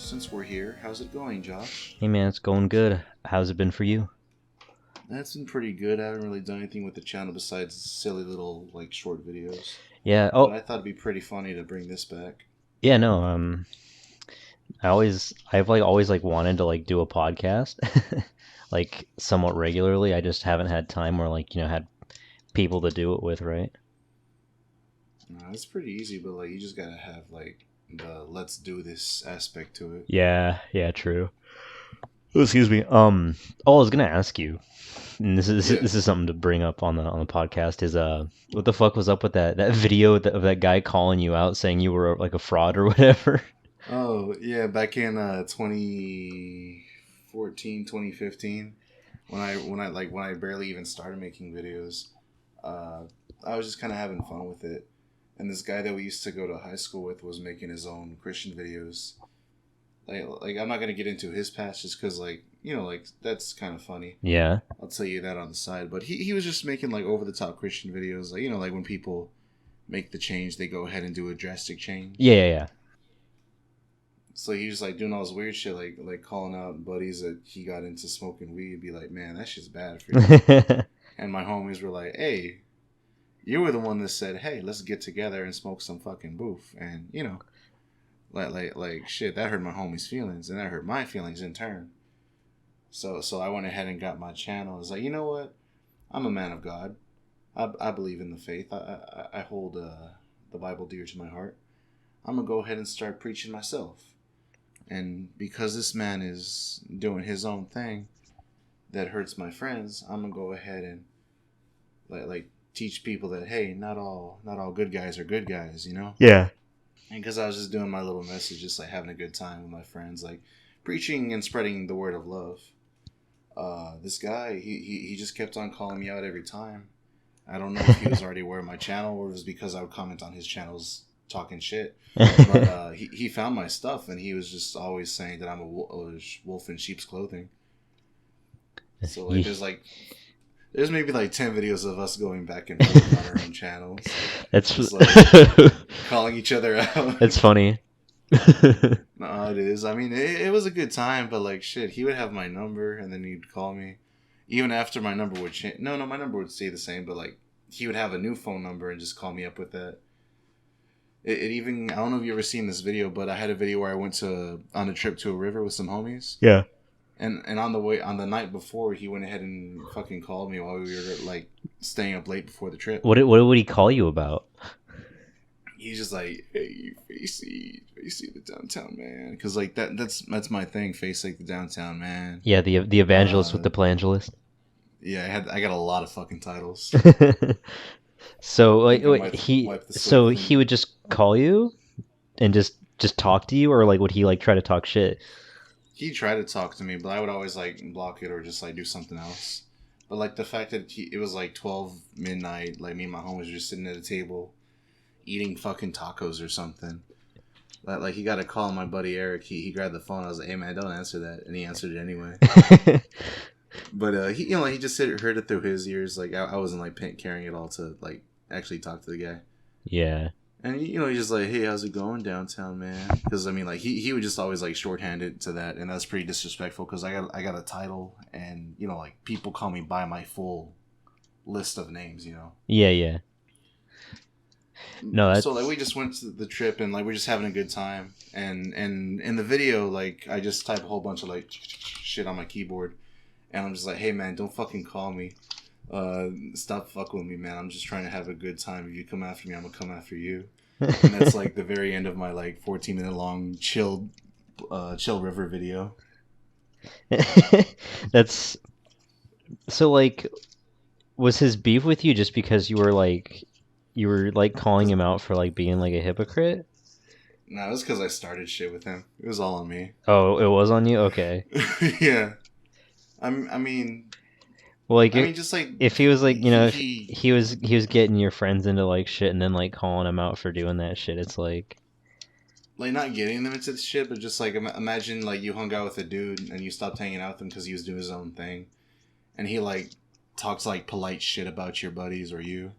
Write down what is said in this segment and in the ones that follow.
since we're here, how's it going, Josh? Hey man, it's going good. How's it been for you? That's been pretty good. I haven't really done anything with the channel besides silly little like short videos. Yeah. But Oh, I thought it'd be pretty funny to bring this back. yeah. No. I've like always like wanted to like do a podcast, like somewhat regularly. I just haven't had time or like had people to do it with, right? It's pretty easy, but like you just gotta have like the let's do this aspect to it. Yeah. Yeah. True. Oh, excuse me. Oh, I was gonna ask you, and this is Yeah. this is something to bring up on the podcast. Is what the fuck was up with that video of that guy calling you out saying you were like a fraud or whatever? Oh yeah, back in 2014, 2015, when I barely even started making videos, uh, I was just kind of having fun with it. And this guy that we used to go to high school with was making his own Christian videos. Like I'm not gonna get into his past just because like that's kind of funny. Yeah. I'll tell you that on the side. But he was just making like over the top Christian videos, like like when people make the change, they go ahead and do a drastic change. Yeah. Yeah. So he was like doing all this weird shit, like calling out buddies that he got into smoking weed. Be like, man, that shit's bad for you. Yeah. And my homies were like, hey, you were the one that said, hey, let's get together and smoke some fucking boof. And like shit, that hurt my homies' feelings, and that hurt my feelings in turn. So I went ahead and got my channel. I was like, you know what? I'm a man of God. I believe in the faith. I hold the Bible dear to my heart. I'm gonna go ahead and start preaching myself. And because this man is doing his own thing that hurts my friends, I'm gonna go ahead and like teach people that hey, not all good guys are good guys, Yeah. And because I was just doing my little message, just like having a good time with my friends, like preaching and spreading the word of love. This guy, he just kept on calling me out every time. I don't know if he was already aware of my channel or it was because I would comment on his channels talking shit. But he found my stuff and he was just always saying that I'm a wolf in sheep's clothing. So like there's maybe like 10 videos of us going back and forth on our own channels. That's just like calling each other out. It's funny. No, it is. I mean, it was a good time, but like shit, he would have my number and then he'd call me. Even after my number would change. No, my number would stay the same, but like he would have a new phone number and just call me up with that. It even, I don't know if you ever seen this video, but I had a video where I went on a trip to a river with some homies. Yeah. And on the night before, he went ahead and fucking called me while we were like staying up late before the trip. What would he call you about? He's just like, hey, Facey the downtown man, because like that's my thing, face like the downtown man. Yeah, the evangelist with the plangelist. Yeah, I got a lot of fucking titles. So like he would just call you and just talk to you, or like would he like try to talk shit? He tried to talk to me, but I would always like block it or just like do something else. But like the fact that it was like 12 midnight, like me and my homies were just sitting at a table eating fucking tacos or something. Like he got a call on my buddy Eric. He grabbed the phone. I was like, hey man, don't answer that, and he answered it anyway. But he he just heard it through his ears. Like I wasn't like carrying it all to like actually talk to the guy. Yeah. And he's just like, hey, how's it going downtown, man? Because I mean, like he would just always like shorthand it to that, and that's pretty disrespectful. Because I got a title, and like people call me by my full list of names. Yeah, yeah. No, that's... So like we just went to the trip, and like we're just having a good time. And in the video, like I just type a whole bunch of like shit on my keyboard, and I'm just like, hey man, don't fucking call me. Stop fucking with me, man. I'm just trying to have a good time. If you come after me, I'm gonna come after you. And that's like the very end of my like 14-minute long chill river video. That's so like, was his beef with you just because you were like calling him out for like being like a hypocrite? No, it was because I started shit with him. It was all on me. Oh, it was on you? Okay. Yeah. I mean, well, like, just like if he was like, if he was getting your friends into like shit and then like calling him out for doing that shit, it's like not getting them into the shit, but just like imagine like you hung out with a dude and you stopped hanging out with him because he was doing his own thing, and he like talks like polite shit about your buddies or you.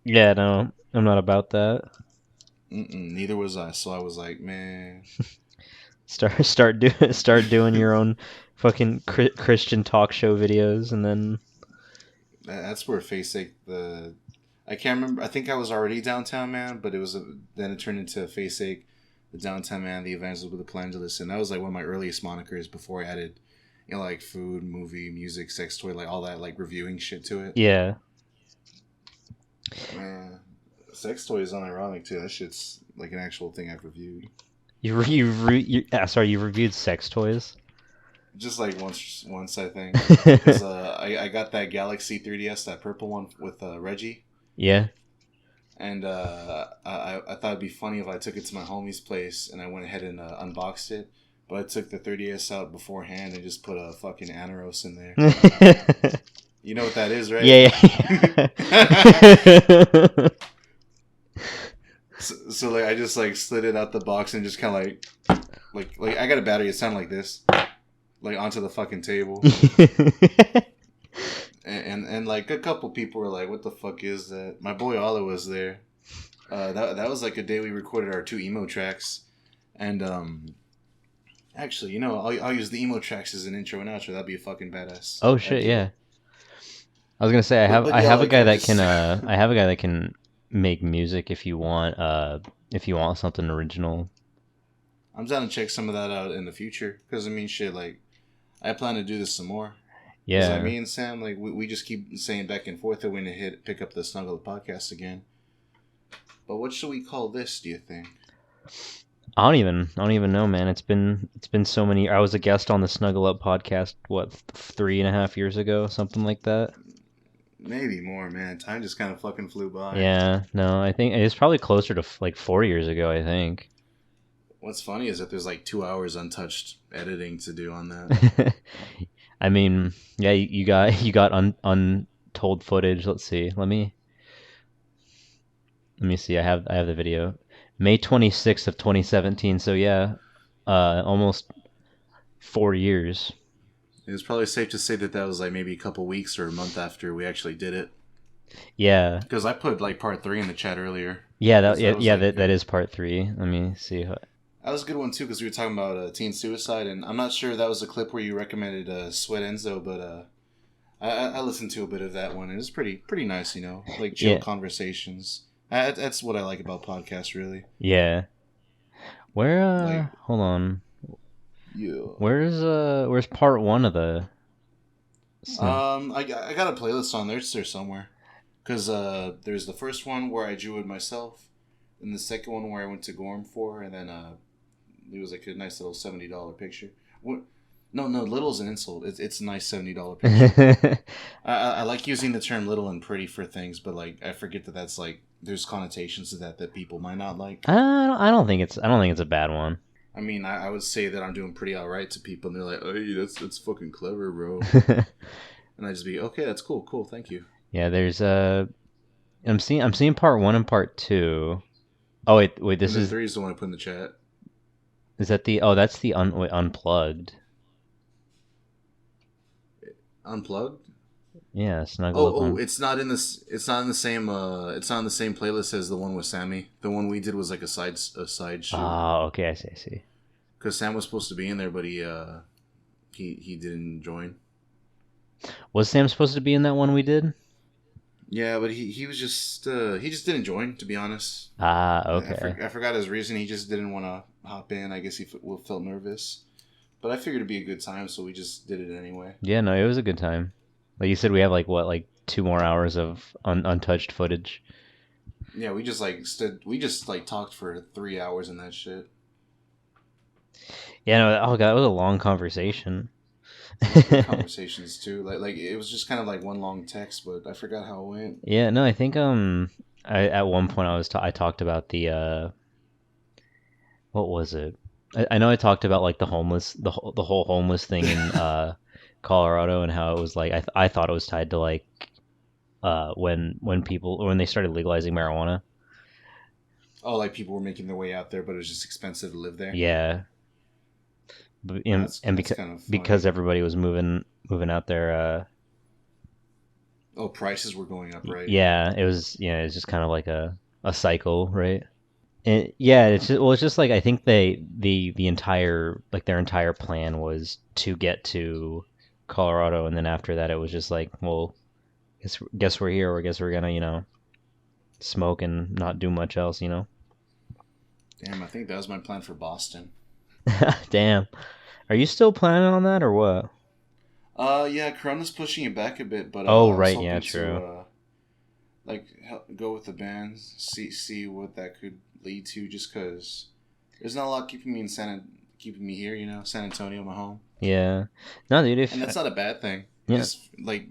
Yeah, no, I'm not about that. Neither was I. So I was like, man. start doing your own fucking Christian talk show videos, and then That's where Faceit the I can't remember. I think I was already downtown man, but then it turned into Faceit, the downtown man, the evangelist with the Plangelist, and that was like one of my earliest monikers before I added, like food, movie, music, sex toy, like all that like reviewing shit to it. yeah. Man, sex toy is unironic too. That shit's like an actual thing I've reviewed. You reviewed sex toys. Just like once I think, because I got that Galaxy 3DS, that purple one with Reggie. Yeah. And I thought it'd be funny if I took it to my homie's place and I went ahead and unboxed it. But I took the 3DS out beforehand and just put a fucking Anaros in there. You know what that is, right? Yeah. So like I just like slid it out the box and just kind of like I got a battery. It sounded like this, like onto the fucking table. And like a couple people were like, "What the fuck is that?" My boy Ola was there. That was like a day we recorded our 2 emo tracks, and actually, I'll use the emo tracks as an intro and outro. That'd be a fucking badass. Oh shit, yeah. I was gonna say I have a guy that can I have a guy that can make music if you want something original. I'm down to check some of that out in the future because I mean, shit, like I plan to do this some more. Yeah. Like me and Sam, like we just keep saying back and forth that we're gonna pick up the Snuggle podcast again. But what should we call this? Do you think? I don't even know, man. It's been so many. I was a guest on the Snuggle Up podcast, what, 3.5 years ago, something like that. Maybe more, man. Time just kind of fucking flew by. Yeah, no, I think it's probably closer to like 4 years ago, I think. What's funny is that there's like 2 hours untouched editing to do on that. I mean, yeah, you got untold footage. Let's see. Let me see. I have the video. May 26th of 2017. So yeah, almost 4 years. It's probably safe to say that was like maybe a couple weeks or a month after we actually did it. Yeah. Because I put like part 3 in the chat earlier. Yeah, that is part 3. Let me see. That was a good one too because we were talking about teen suicide, and I'm not sure if that was a clip where you recommended Sweat Enzo, but I listened to a bit of that one, and it's pretty nice, like chill conversations. That's what I like about podcasts, really. Yeah. Where? Hold on. Yeah. Where's part 1 of the? I got a playlist on there. It's there somewhere. Because there's the first one where I drew it myself, and the second one where I went to Gorm for, and then it was like a nice little $70 picture. What? No, little's an insult. It's a nice $70 picture. I like using the term little and pretty for things, but like I forget that's like there's connotations to that people might not like. I don't think it's a bad one. I mean, I would say that I'm doing pretty alright to people, and they're like, "Hey, that's fucking clever, bro." And I just be, "Okay, that's cool, thank you." Yeah, there's I'm seeing part 1 and part 2. Oh wait, this is 3 is the one I put in the chat. Is that the? Oh, that's the unplugged. Unplugged? Yeah, Snuggle. It's not in this. It's not in the same. It's not in the same playlist as the one with Sammy. The one we did was like a side shoot. Oh, okay, I see. Because Sam was supposed to be in there, but he didn't join. Was Sam supposed to be in that one we did? Yeah, but he was just he just didn't join, to be honest. Ah, okay. I forgot his reason. He just didn't want to hop in. I guess he felt nervous. But I figured it'd be a good time, so we just did it anyway. Yeah, no, it was a good time. Like you said, we have like 2 more hours of untouched footage. Yeah, we just talked for 3 hours in that shit. Yeah, no, oh god, that was a long conversation. Conversations too, like it was just kind of like one long text, but I forgot how it went. Yeah, no, I think at one point I talked about the what was it? I know I talked about like the whole homeless thing in Colorado, and how it was like I thought it was tied to like when they started legalizing marijuana. Oh, like people were making their way out there, but it was just expensive to live there. Yeah. Because everybody was moving out there. Prices were going up, right? Yeah, it was. Yeah, it's just kind of like a cycle, right? Yeah, it's just like I think the entire like their entire plan was to get to Colorado, and then after that it was just like, well, guess we're here, or guess we're gonna smoke and not do much else, Damn, I think that was my plan for Boston. Damn, are you still planning on that or what? Yeah, Corona's pushing it back a bit, but Oh I was right, yeah, hoping to true. like go with the bands, see what that could lead to. Just because there's not a lot keeping me here. San Antonio, my home, Yeah, no, dude, and if that's not a bad thing. I yeah, just like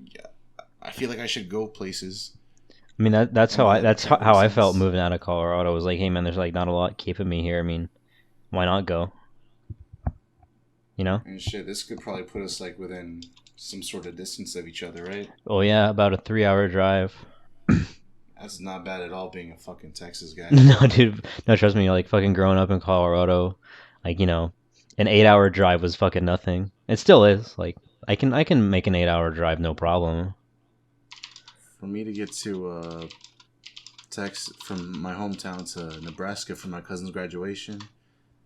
I feel like I should go places I mean that's in the that's traveling how I felt sense. moving out of Colorado. Was like, hey man, there's like not a lot keeping me here. I mean, why not go? You know? And shit, this could probably put us like within some sort of distance of each other, right? Oh yeah, about a 3 hour drive. That's not bad at all being a fucking Texas guy. No, dude, no, trust me. Like fucking growing up in Colorado, like an 8 hour drive was fucking nothing. It still is. Like I can make an 8 hour drive no problem. For me to get to Texas from my hometown to Nebraska for my cousin's graduation,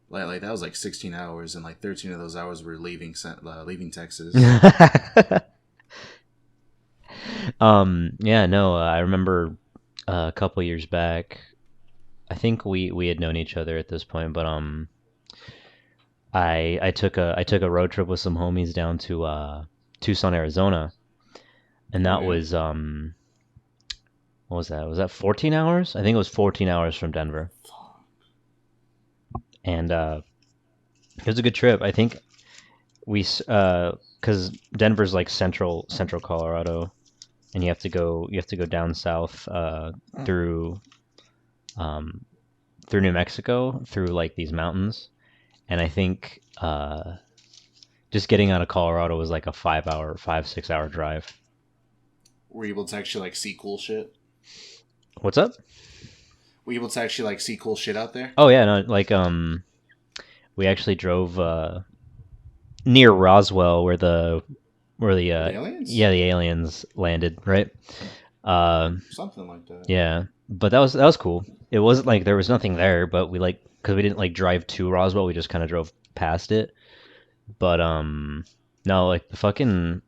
like that was like 16 hours, and like 13 of those hours were leaving Texas. Yeah, no, I remember a couple years back. I think we had known each other at this point, but I took a road trip with some homies down to Tucson, Arizona, and Oh that yeah, was what was that? Was that 14 hours? I think it was 14 hours from Denver, and it was a good trip. I think because Denver's like central Colorado, and you have to go down south through um through New Mexico through like these mountains, and I think just getting out of Colorado was like a 5 hour, 5 6 hour drive. were you able to actually like see cool shit? What's up? Were you able to actually like see cool shit out there? Oh yeah, no, like we actually drove near Roswell where the With the aliens? yeah, the aliens landed, right? Something like that. Yeah, but that was cool. It wasn't like there was nothing there, but we like because we didn't like drive to Roswell, we just kind of drove past it. But no, like the fucking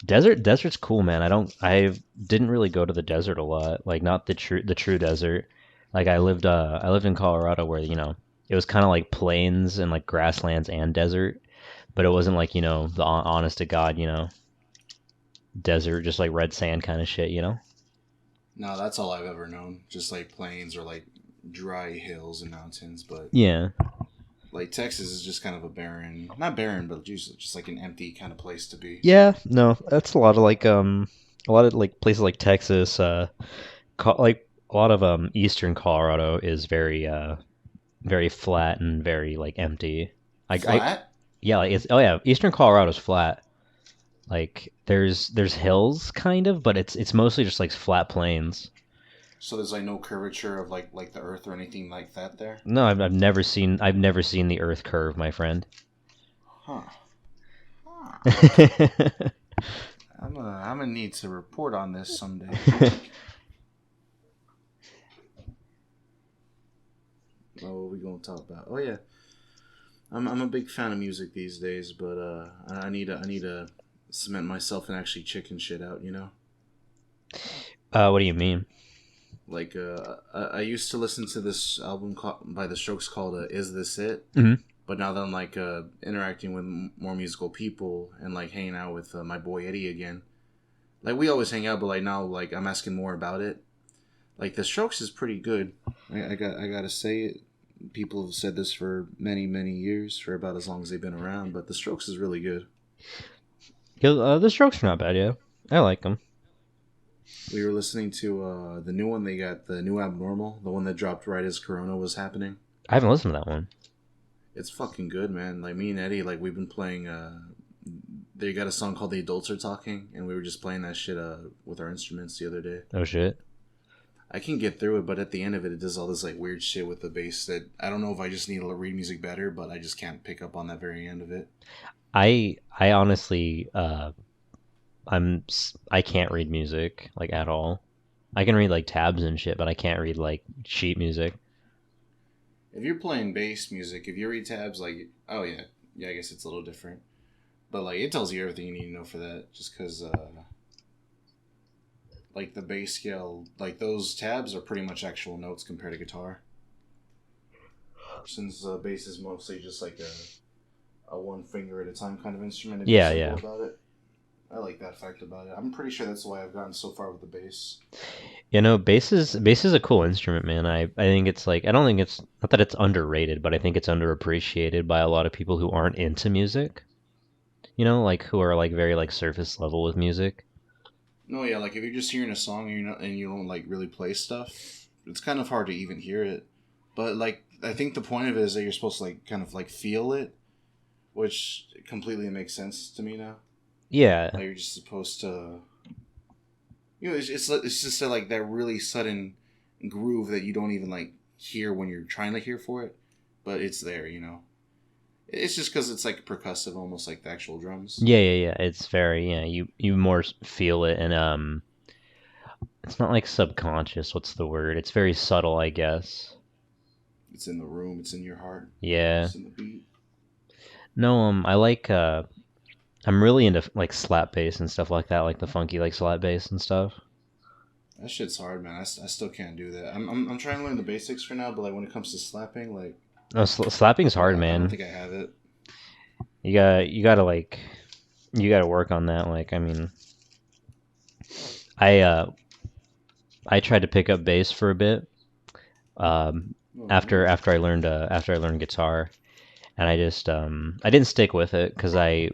desert's cool, man. I didn't really go to the desert a lot, like not the true desert. Like I lived in Colorado where it was kind of like plains and like grasslands and desert, but it wasn't like the honest to God desert, just like red sand kind of shit. No, that's all I've ever known. Just like plains or like dry hills and mountains. But Yeah. like Texas is just kind of not barren, but just like an empty kind of place to be. Yeah, no, that's a lot of like places like Texas, like a lot of eastern Colorado is very flat and very like empty. I Flat? Yeah, like oh yeah, eastern Colorado's flat. Like there's hills kind of, but it's mostly just like flat plains. So there's like no curvature of like the earth or anything like that there? No, I've never seen the Earth curve, my friend. Huh. Huh. I'm gonna need to report on this someday. What are we gonna talk about? Oh yeah, I'm a big fan of music these days, but I need to cement myself and actually chicken shit out. What do you mean? Like I used to listen to this album by The Strokes called "Is This It," Hmm. but now that I'm like interacting with more musical people and like hanging out with my boy Eddie again, like we always hang out, but like now like I'm asking more about it. Like The Strokes is pretty good. I gotta say it. People have said this for many years, for about as long as they've been around, but The Strokes is really good. The Strokes are not bad, yeah. I like them. We were listening to the new one. They got the new Abnormal, the one that dropped right as Corona was happening. I haven't listened to that one. It's fucking good, man. Like me and Eddie, like we've been playing. They got a song called "The Adults Are Talking," and we were just playing that shit with our instruments the other day. Oh shit. I can get through it, but at the end of it, it does all this like weird shit with the bass that I don't know if I just need to read music better, but I just can't pick up on that very end of it. I honestly I can't read music like at all. I can read like tabs and shit, but I can't read like sheet music. if you're playing bass music, if you read tabs, like, oh yeah, yeah, I guess it's a little different. But like, it tells you everything you need to know for that. Just because, like the bass scale, like those tabs are pretty much actual notes compared to guitar. Since bass is mostly just like a one finger at a time kind of instrument, if you're Yeah, simple yeah. about it. I like that fact about it. I'm pretty sure that's why I've gotten so far with the bass. You know, bass is a cool instrument, man. I think it's like I don't think it's not that it's underrated, but I think it's underappreciated by a lot of people who aren't into music. You know, like who are like very like surface level with music. No, yeah, like if you're just hearing a song and you don't like really play stuff, it's kind of hard to even hear it. But like I think the point of it is that you're supposed to like kind of like feel it, which completely makes sense to me now. Yeah. Like you're just supposed to, it's just like that really sudden groove that you don't even like hear when you're trying to hear for it, but it's there. It's just because it's like percussive, almost like the actual drums. Yeah, yeah, yeah. It's very, yeah, you more feel it and it's not like subconscious, what's the word? It's very subtle, I guess. It's in the room. It's in your heart. Yeah. It's in the beat. No, I like I'm really into like slap bass and stuff like that, like the funky like slap bass and stuff. That shit's hard, man. I still can't do that. I'm trying to learn the basics for now, but like when it comes to slapping, like No, slapping's hard, I don't man. think I have it. You gotta like you gotta work on that. Like, I mean, I uh I tried to pick up bass for a bit. Oh, After nice. after I learned guitar, and I just I didn't stick with it because I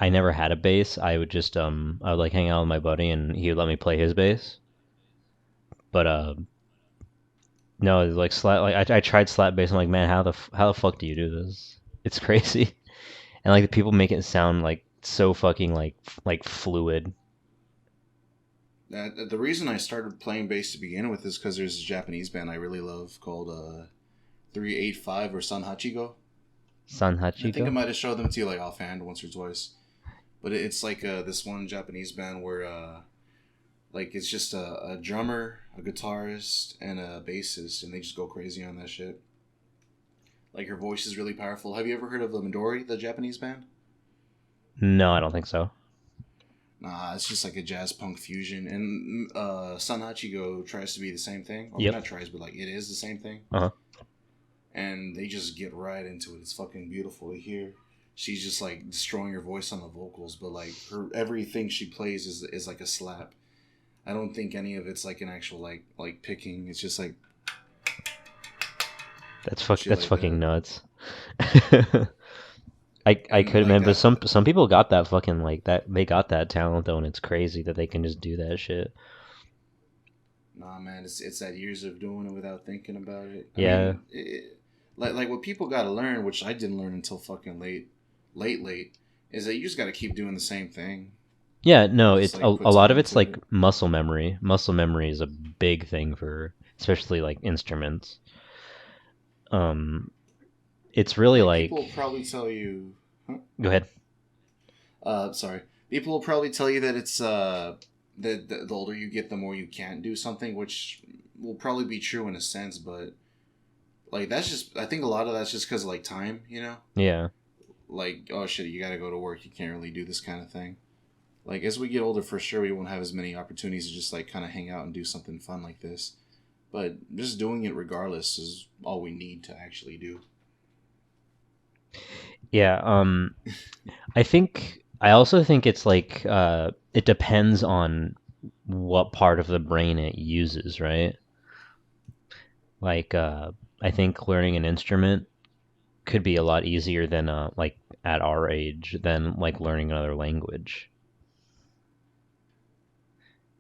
never had a bass. I would like hang out with my buddy and he would let me play his bass. But no, like I tried slap bass. I'm like, man, how the fuck do you do this? It's crazy. And like the people make it sound like so fucking like fluid. The reason I started playing bass to begin with is because there's a Japanese band I really love called 385 or San Hachigo. San I think I Hachiko? might have showed them to you like offhand once or twice. But it's like this one Japanese band where like it's just a drummer, a guitarist, and a bassist, and they just go crazy on that shit. Like her voice is really powerful. Have you ever heard of the Midori, the Japanese band? No, I don't think so. Nah, it's just like a jazz punk fusion, and San Hachigo tries to be the same thing, or Yep. not tries, but like it is the same thing. Uh-huh. And they just get right into it. It's fucking beautiful to hear. She's just like destroying her voice on the vocals, but like her everything she plays is like a slap. I don't think any of it's like an actual like picking. It's just like shit That's like fucking that. nuts. I And could like man, but that. some people got that fucking like that they got that talent though, and it's crazy that they can just do that shit. Nah, man, it's that years of doing it without thinking about it. I Yeah. mean, like what people got to learn, which I didn't learn until fucking late, is that you just got to keep doing the same thing Yeah, and no, just it's like a put lot time of it's into like it. muscle memory. Muscle memory is a big thing for especially like instruments. Um, it's really Like people like will probably tell you, huh? go ahead. Sorry, people will probably tell you that it's that the older you get, the more you can't do something, which will probably be true in a sense, but like that's just I think a lot of that's just because of like time, Yeah. like oh shit, you got to go to work, you can't really do this kind of thing. Like as we get older, for sure, we won't have as many opportunities to just like kind of hang out and do something fun like this. But just doing it regardless is all we need to actually do. Yeah, I also think it's like it depends on what part of the brain it uses, right? Like I think learning an instrument could be a lot easier than like at our age than like learning another language.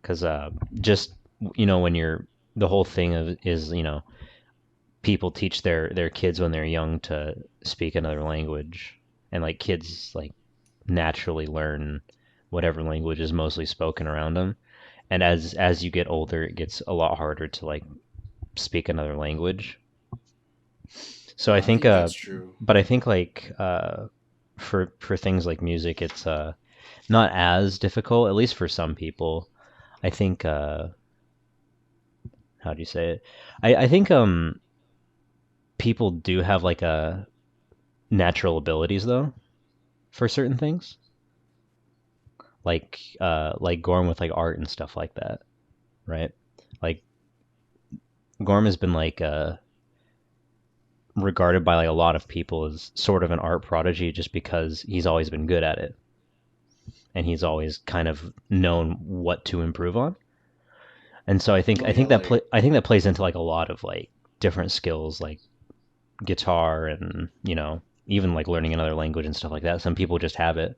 Cuz just when you're the whole thing of is, people teach their kids when they're young to speak another language and like kids like naturally learn whatever language is mostly spoken around them. And as you get older, it gets a lot harder to like speak another language. So I I think, think that's true. but I think like for things like music, it's not as difficult, at least for some people. I think how do you say it? I think people do have like a natural abilities though for certain things, like Gorm with like art and stuff like that, right? Like Gorm has been like regarded by like a lot of people as sort of an art prodigy just because he's always been good at it and he's always kind of known what to improve on. And so No, yeah, like I think that plays into like a lot of like different skills like guitar and, even like learning another language and stuff like that. Some people just have it.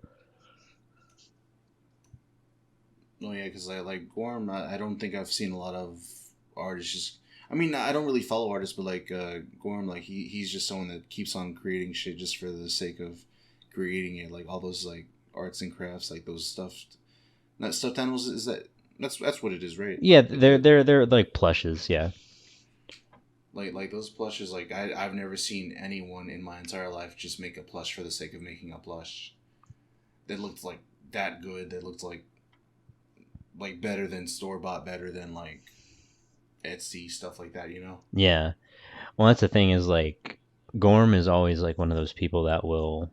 no, yeah, because I like Gorm. I don't think I've seen a lot of artists. Just, I mean, I don't really follow artists, but like Gorm, like he's just someone that keeps on creating shit just for the sake of creating it. Like all those like arts and crafts, like those stuffed, not stuffed animals. Is that's what it is, right? Yeah, Like the they're like plushes, yeah. like those plushes. Like I've never seen anyone in my entire life just make a plush for the sake of making a plush. That looked like that good. That looked like better than store bought, better than like Etsy stuff like that. You know. Yeah. Well, that's the thing is like Gorm is always like one of those people that will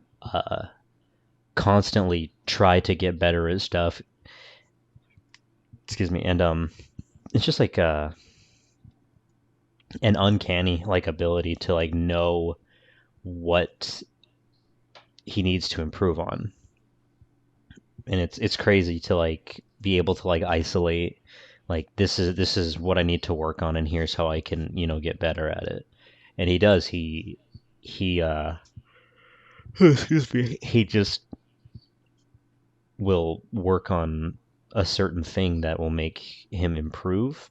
constantly try to get better at stuff. Excuse me. And it's just like an uncanny like ability to like know what he needs to improve on. And it's crazy to like be able to like isolate like this is what I need to work on and here's how I can, get better at it. And he does. He excuse me. He just will work on a certain thing that will make him improve,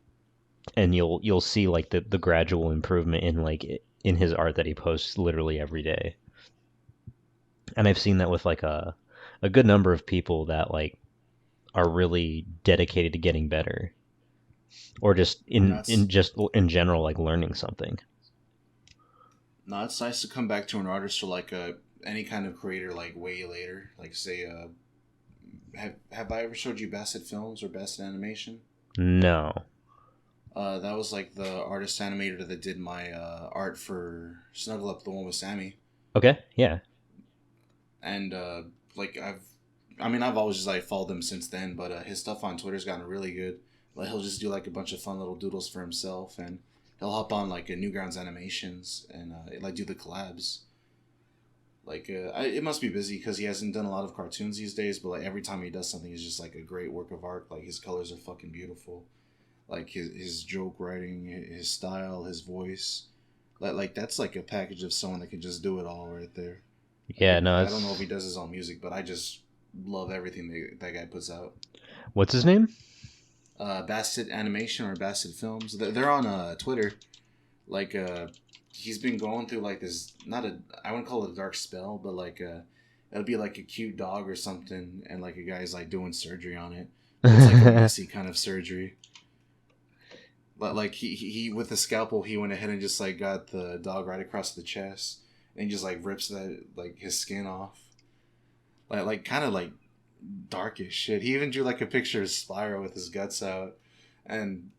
and you'll see like the gradual improvement in like in his art that he posts literally every day. And I've seen that with like a good number of people that like are really dedicated to getting better, or just And in general like learning something. no, it's nice to come back to an artist or like any kind of creator like way later. Like say have I ever showed you Bassett Films or Bassett Animation? No. That was like the artist animator that did my art for Snuggle Up, the one with Sammy. Okay. Yeah. And like I've always just like followed him since then, but his stuff on Twitter's gotten really good. Like he'll just do like a bunch of fun little doodles for himself, and he'll hop on like Newgrounds animations and like do the collabs. Like it must be busy because he hasn't done a lot of cartoons these days, but like every time he does something, it's just like a great work of art. Like his colors are fucking beautiful. Like his joke writing, his style, his voice. Like that's like a package of someone that can just do it all right there. Yeah. No. I don't know if he It's does his own music, but I just love everything that guy puts out. what's his name? Bassett Animation or Bassett Films. They're on Twitter. Like he's been going through like this. Not a I wouldn't call it a dark spell, but like it'll be like a cute dog or something, and like a guy's like doing surgery on it. But it's like a messy kind of surgery. But like he with the scalpel, he went ahead and just like got the dog right across the chest, and he just like rips that like his skin off. Like kind of like dark as shit. He even drew like a picture of Spyro with his guts out, and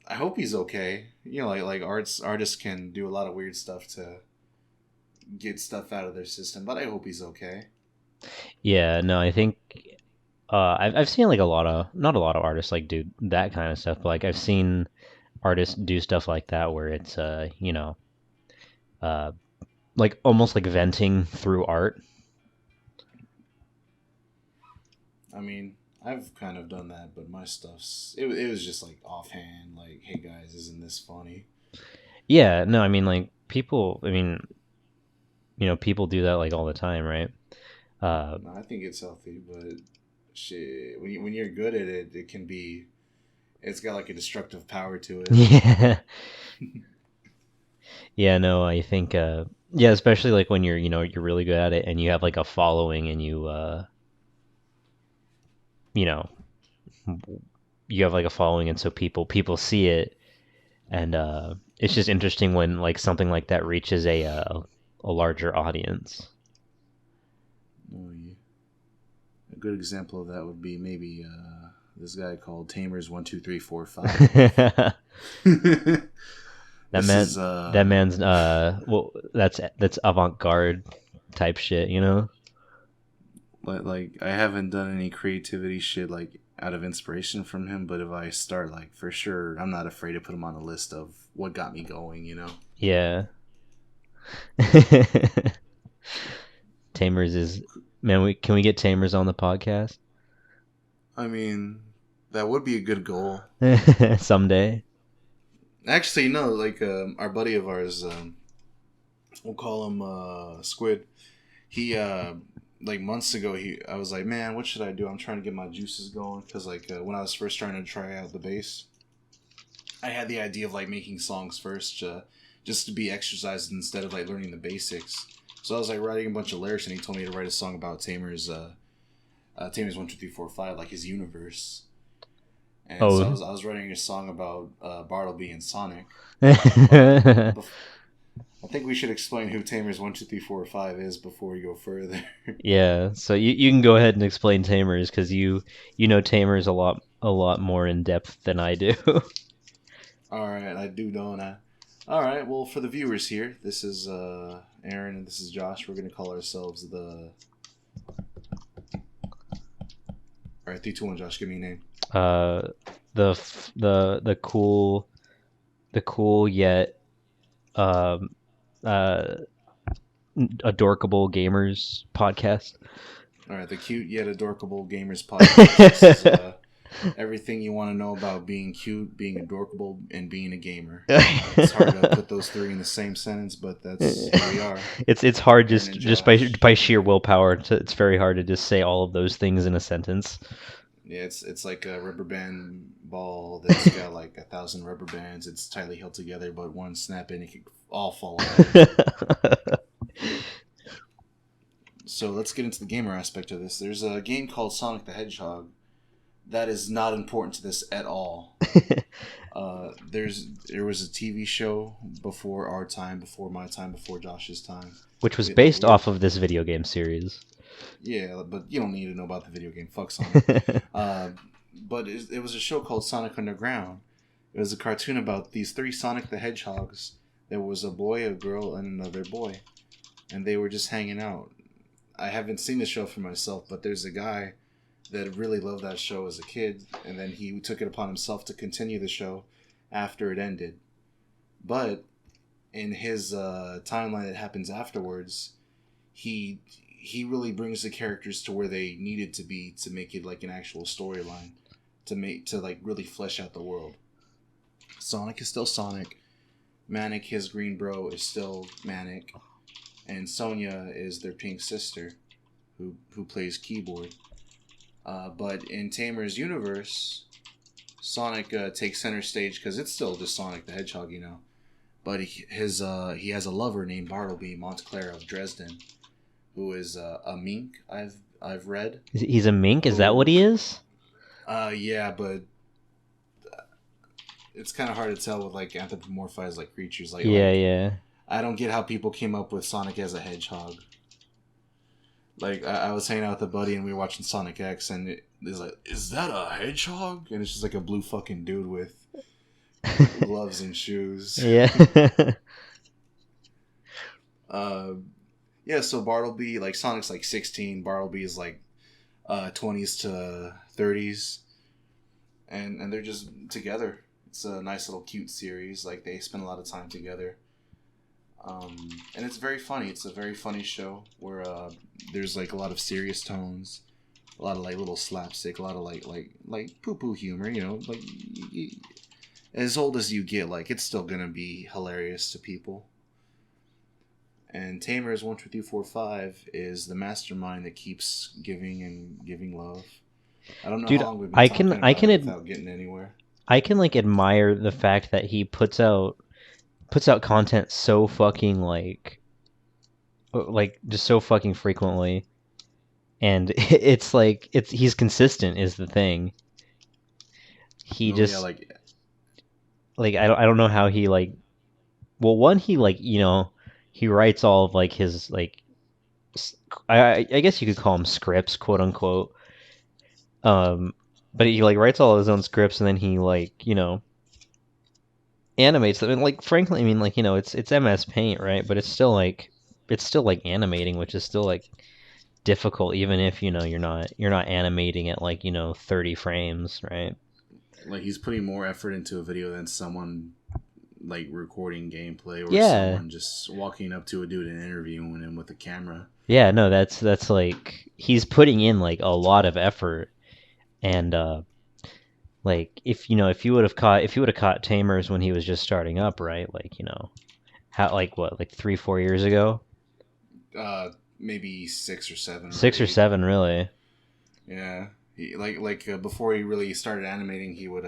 I hope he's okay. You know, like artists can do a lot of weird stuff to get stuff out of their system, but I hope he's okay. Yeah. No. I think I've seen like a lot of not a lot of artists like do that kind of stuff, but like I've seen artists do stuff like that where it's uh like almost like venting through art. I mean, I've kind of done that, but my stuff's it was just like offhand, like, hey guys, isn't this funny? Yeah, no, I mean like people, I mean, people do that like all the time, right? Uh No, I think it's healthy, but shit, when you're good at it, it's got like a destructive power to it. yeah. Yeah, no, I think yeah, especially like when you're really good at it and you have like a following and you know, you have like a following and so people see it and it's just interesting when like something like that reaches a larger audience. Oh yeah. A good example of that would be maybe this guy called Tamers 1 2 3 4 5. That This man, is that man's well, that's avant-garde type shit, you know? like I haven't done any creativity shit like out of inspiration from him, but if I start, like, for sure, I'm not afraid to put him on a list of what got me going. You know. Yeah. Tamers is man. Can we get Tamers on the podcast I mean, that would be a good goal. someday? Actually, no. Like, our buddy of ours, we'll call him Squid. He like months ago, I was like, man, what should I do? I'm trying to get my juices going because like when I was first trying to try out the bass, I had the idea of like making songs first, just to be exercised instead of like learning the basics. So I was like writing a bunch of lyrics, and he told me to write a song about Tamer's 1 2 3 4 5, like his universe. And so Oh. I was writing a song about Bartleby and Sonic, but I think we should explain who Tamer's 1 2 3 4 5 is before we go further. Yeah. So you can go ahead and explain Tamers because you know Tamers a lot more in depth than I do. All right, I do know that. All right, well, for the viewers here, this is Aaron and this is Josh. We're gonna call ourselves the. All right, 3 2 1. Josh, give me a name. The cool yet um uh adorkable gamers podcast. All right, the cute yet adorkable gamers podcast. This is everything you want to know about being cute, being adorkable, and being a gamer. It's hard to put those three in the same sentence, but that's who we are. It's hard Aaron and just Josh. by sheer willpower. It's very hard to just say all of those things in a sentence. Yeah, it's like a rubber band ball that's got like 1,000 rubber bands. It's tightly held together, but one snap and it could all fall out. So let's get into the gamer aspect of this. There's a game called Sonic the Hedgehog that is not important to this at all. There was a TV show before our time, before my time, before Josh's time, Which was based off of this video game series. Yeah, but you don't need to know about the video game. Fuck Sonic. But it was a show called Sonic Underground. It was a cartoon about these 3 Sonic the Hedgehogs. There was a boy, a girl, and another boy, and they were just hanging out. I haven't seen the show for myself, but there's a guy that really loved that show as a kid, and then he took it upon himself to continue the show after it ended. But in his timeline that happens afterwards, he really brings the characters to where they needed to be to make it like an actual storyline, to like really flesh out the world. Sonic is still Sonic. Manic, his green bro, is still Manic, and Sonia is their pink sister, who plays keyboard. But in Tamer's universe, Sonic takes center stage because it's still just Sonic the Hedgehog, you know. But he has a lover named Bartleby Montclair of Dresden, who is a mink. I've read. He's a mink. Is that what he is? Yeah, but it's kind of hard to tell with like anthropomorphized like creatures. Yeah. I don't get how people came up with Sonic as a hedgehog. Like, I was hanging out with a buddy and we were watching Sonic X, and it's like, is that a hedgehog? And it's just like a blue fucking dude with gloves and shoes. Yeah. Yeah, so Bartleby, like, Sonic's like 16, Bartleby is like 20s to 30s, and they're just together. It's a nice little cute series. Like, they spend a lot of time together. And it's very funny. It's a very funny show where there's like a lot of serious tones, a lot of like little slapstick, a lot of like poo-poo humor. You know, like as old as you get, like it's still gonna be hilarious to people. And Tamer's 1 2 3 4 5 is the mastermind that keeps giving and giving love. I don't know Dude, how long we've been talking about it without getting anywhere. I can like admire the fact that he puts out content so fucking like just so fucking frequently, and it's like he's consistent is the thing. He just Yeah, like I don't know how he like, well, one, he like, you know, he writes all of like his like I guess you could call them scripts, quote unquote. But he like writes all his own scripts, and then he like, you know, animates them. And like frankly, I mean, like, you know, it's MS Paint, right? But it's still like animating, which is still like difficult, even if, you know, you're not animating at like, you know, 30 frames, right? Like he's putting more effort into a video than someone like recording gameplay or Yeah. someone just walking up to a dude and interviewing him with a camera. Yeah, no, that's like he's putting in like a lot of effort. And like if, you know, if you would have caught Tamers when he was just starting up, right? Like, you know, how, like what, like 3 4 years ago, Maybe 6 or 7 or 6 or eight. 7, really. Yeah, before he really started animating, he would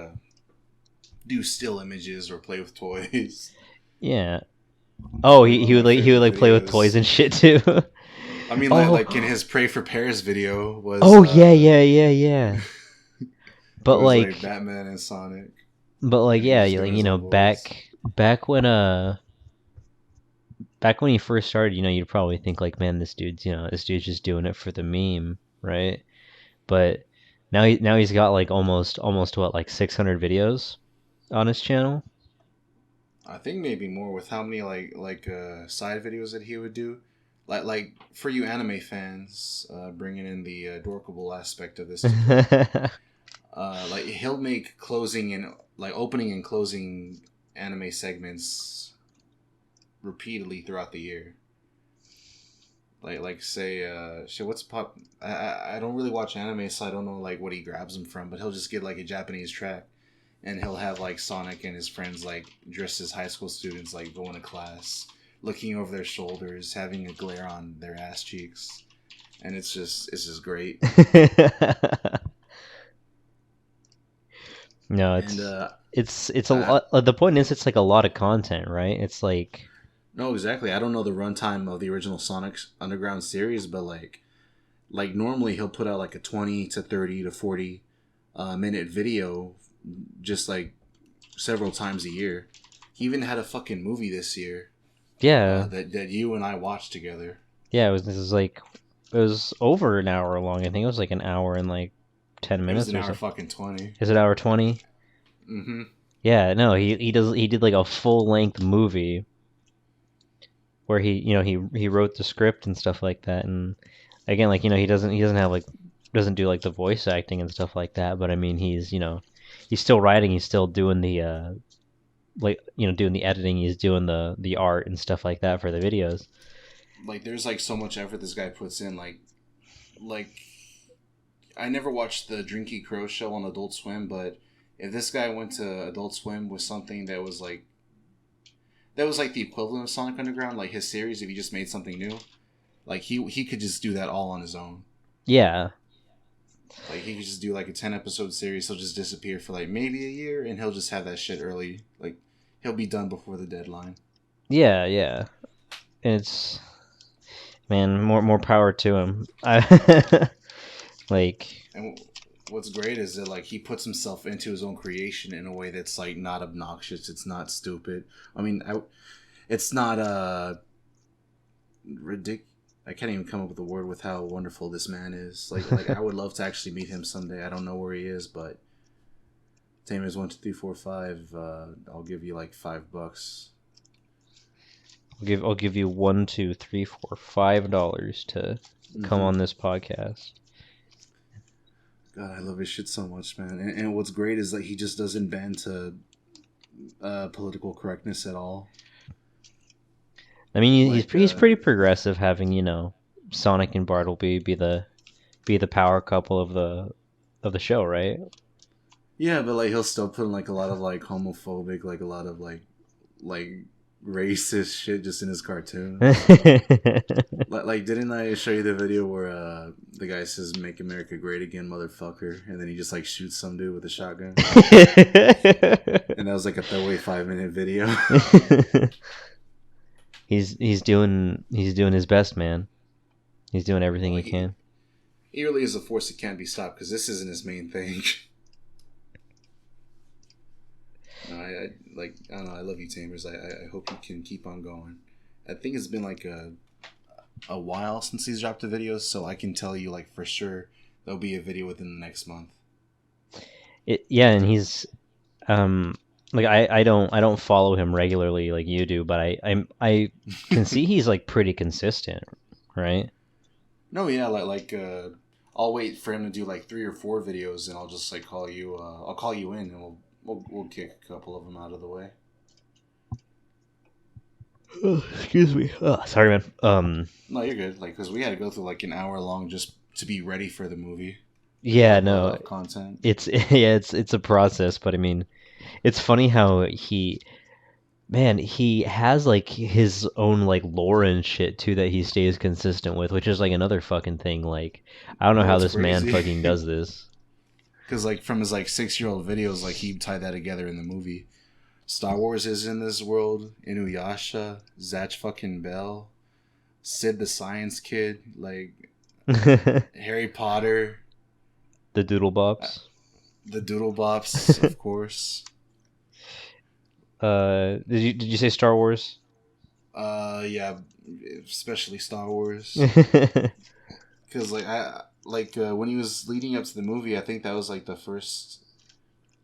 do still images or play with toys. Yeah. Oh, One of my he would favorite like play with toys videos. and shit too. I mean, Oh. like in his Pray for Paris video was Oh yeah, yeah, yeah, yeah. it But was like like Batman and Sonic, like and he was yeah, just like, doing you his know, own voice. back when he first started, you know, you'd probably think like, man, this dude's just doing it for the meme, right? But now he's got like almost what, like 600 videos on his channel. I think maybe more with how many side videos that he would do. Like for you anime fans, bringing in the Adorkable aspect of this to play. Like he'll make closing and like opening and closing anime segments repeatedly throughout the year. Like say shit, what's pop? I don't really watch anime, so I don't know like what he grabs them from. But he'll just get like a Japanese track, and he'll have like Sonic and his friends like dressed as high school students, like going to class, looking over their shoulders, having a glare on their ass cheeks, and it's just great. No, And it's a I lot. The point is, it's like a lot of content, right? It's like, no exactly. I don't know the runtime of the original Sonic Underground series, but like normally he'll put out like a 20 to 30 to 40 minute video just like several times a year. He even had a fucking movie this year yeah, that you and I watched together. yeah. This is like, it was over an hour long. I think it was like an hour and like ten It was minutes an or hour something. fucking 20. Is it hour 20? Mm-hmm. Yeah, no, he did like a full length movie where he, you know, he wrote the script and stuff like that. And again, like, you know, he doesn't have like, doesn't do like the voice acting and stuff like that. But I mean, he's, you know, he's still writing. He's still doing the like, you know, doing the editing. He's doing the art and stuff like that for the videos. Like there's like so much effort this guy puts in. Like I never watched the Drinky Crow show on Adult Swim, but if this guy went to Adult Swim with something that was like the equivalent of Sonic Underground, like his series, if he just made something new, like he could just do that all on his own. Yeah, Like he could just do like a 10 episode series. He'll just disappear for like maybe a year, and he'll just have that shit early. Like he'll be done before the deadline. yeah, yeah. It's, man, more power to him. I like, And what's great is that like he puts himself into his own creation in a way that's like not obnoxious. It's not stupid. I mean, it's not ridiculous. I can't even come up with a word with how wonderful this man is. Like I would love to actually meet him someday. I don't know where he is, but Tamers 1 2 3 4 5. I'll give you like $5. I'll give you $1 2 3 4 $5 to come Mm-hmm. on this podcast. God, I love his shit so much, man. And what's great is that he just doesn't bend to political correctness at all. I mean, Like, he's pretty progressive, having, you know, Sonic and Bartleby be the power couple of the show, right? yeah, but like he'll still put in like a lot of like homophobic, like a lot of like racist shit just in his cartoons. Like, didn't I show you the video where the guy says "Make America Great Again, motherfucker," and then he just like shoots some dude with a shotgun, and that was like a throwaway 5 minute video. He's doing his best, man. He's doing everything he Like can. he really is a force that can't be stopped because this isn't his main thing. No, I don't know. I love you, Tamers. I hope you can keep on going. I think it's been like a while since he's dropped a video, so I can tell you like for sure there'll be a video within the next month. Yeah, and he's like I don't follow him regularly like you do, but I can see he's like pretty consistent, right? No, yeah, I'll wait for him to do like 3 or 4 videos, and I'll just like call you. I'll call you in, and we'll kick a couple of them out of the way. Oh, excuse me. Oh, sorry, man. No, you're good. Like, because we had to go through like an hour long just to be ready for the movie Yeah, no, of content. it's yeah, it's a process, but I mean, it's funny how man, he has like his own like lore and shit too that he stays consistent with, which is like another fucking thing. Like, I don't know Bro, how it's this man crazy. fucking does this. Because like from his like 6-year-old videos, like he tied that together in the movie. Star Wars is in this world. Inuyasha, Zatch fucking Bell, Sid the Science Kid, like The Harry Potter, Doodle Bops. the Doodle Bops, of course. Did you say Star Wars? Yeah, especially Star Wars. Because when he was leading up to the movie, I think that was like the first.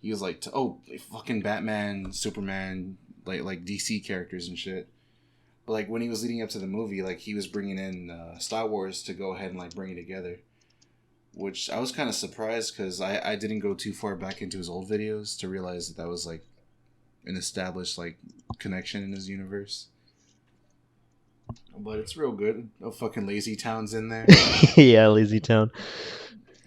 He was like, oh, fucking Batman, Superman, like DC characters and shit. But like when he was leading up to the movie, like he was bringing in Star Wars to go ahead and like bring it together, which I was kind of surprised because I didn't go too far back into his old videos to realize that was like an established like connection in his universe. But it's real good. Oh, fucking Lazy Town's in there. Yeah, Lazy Town.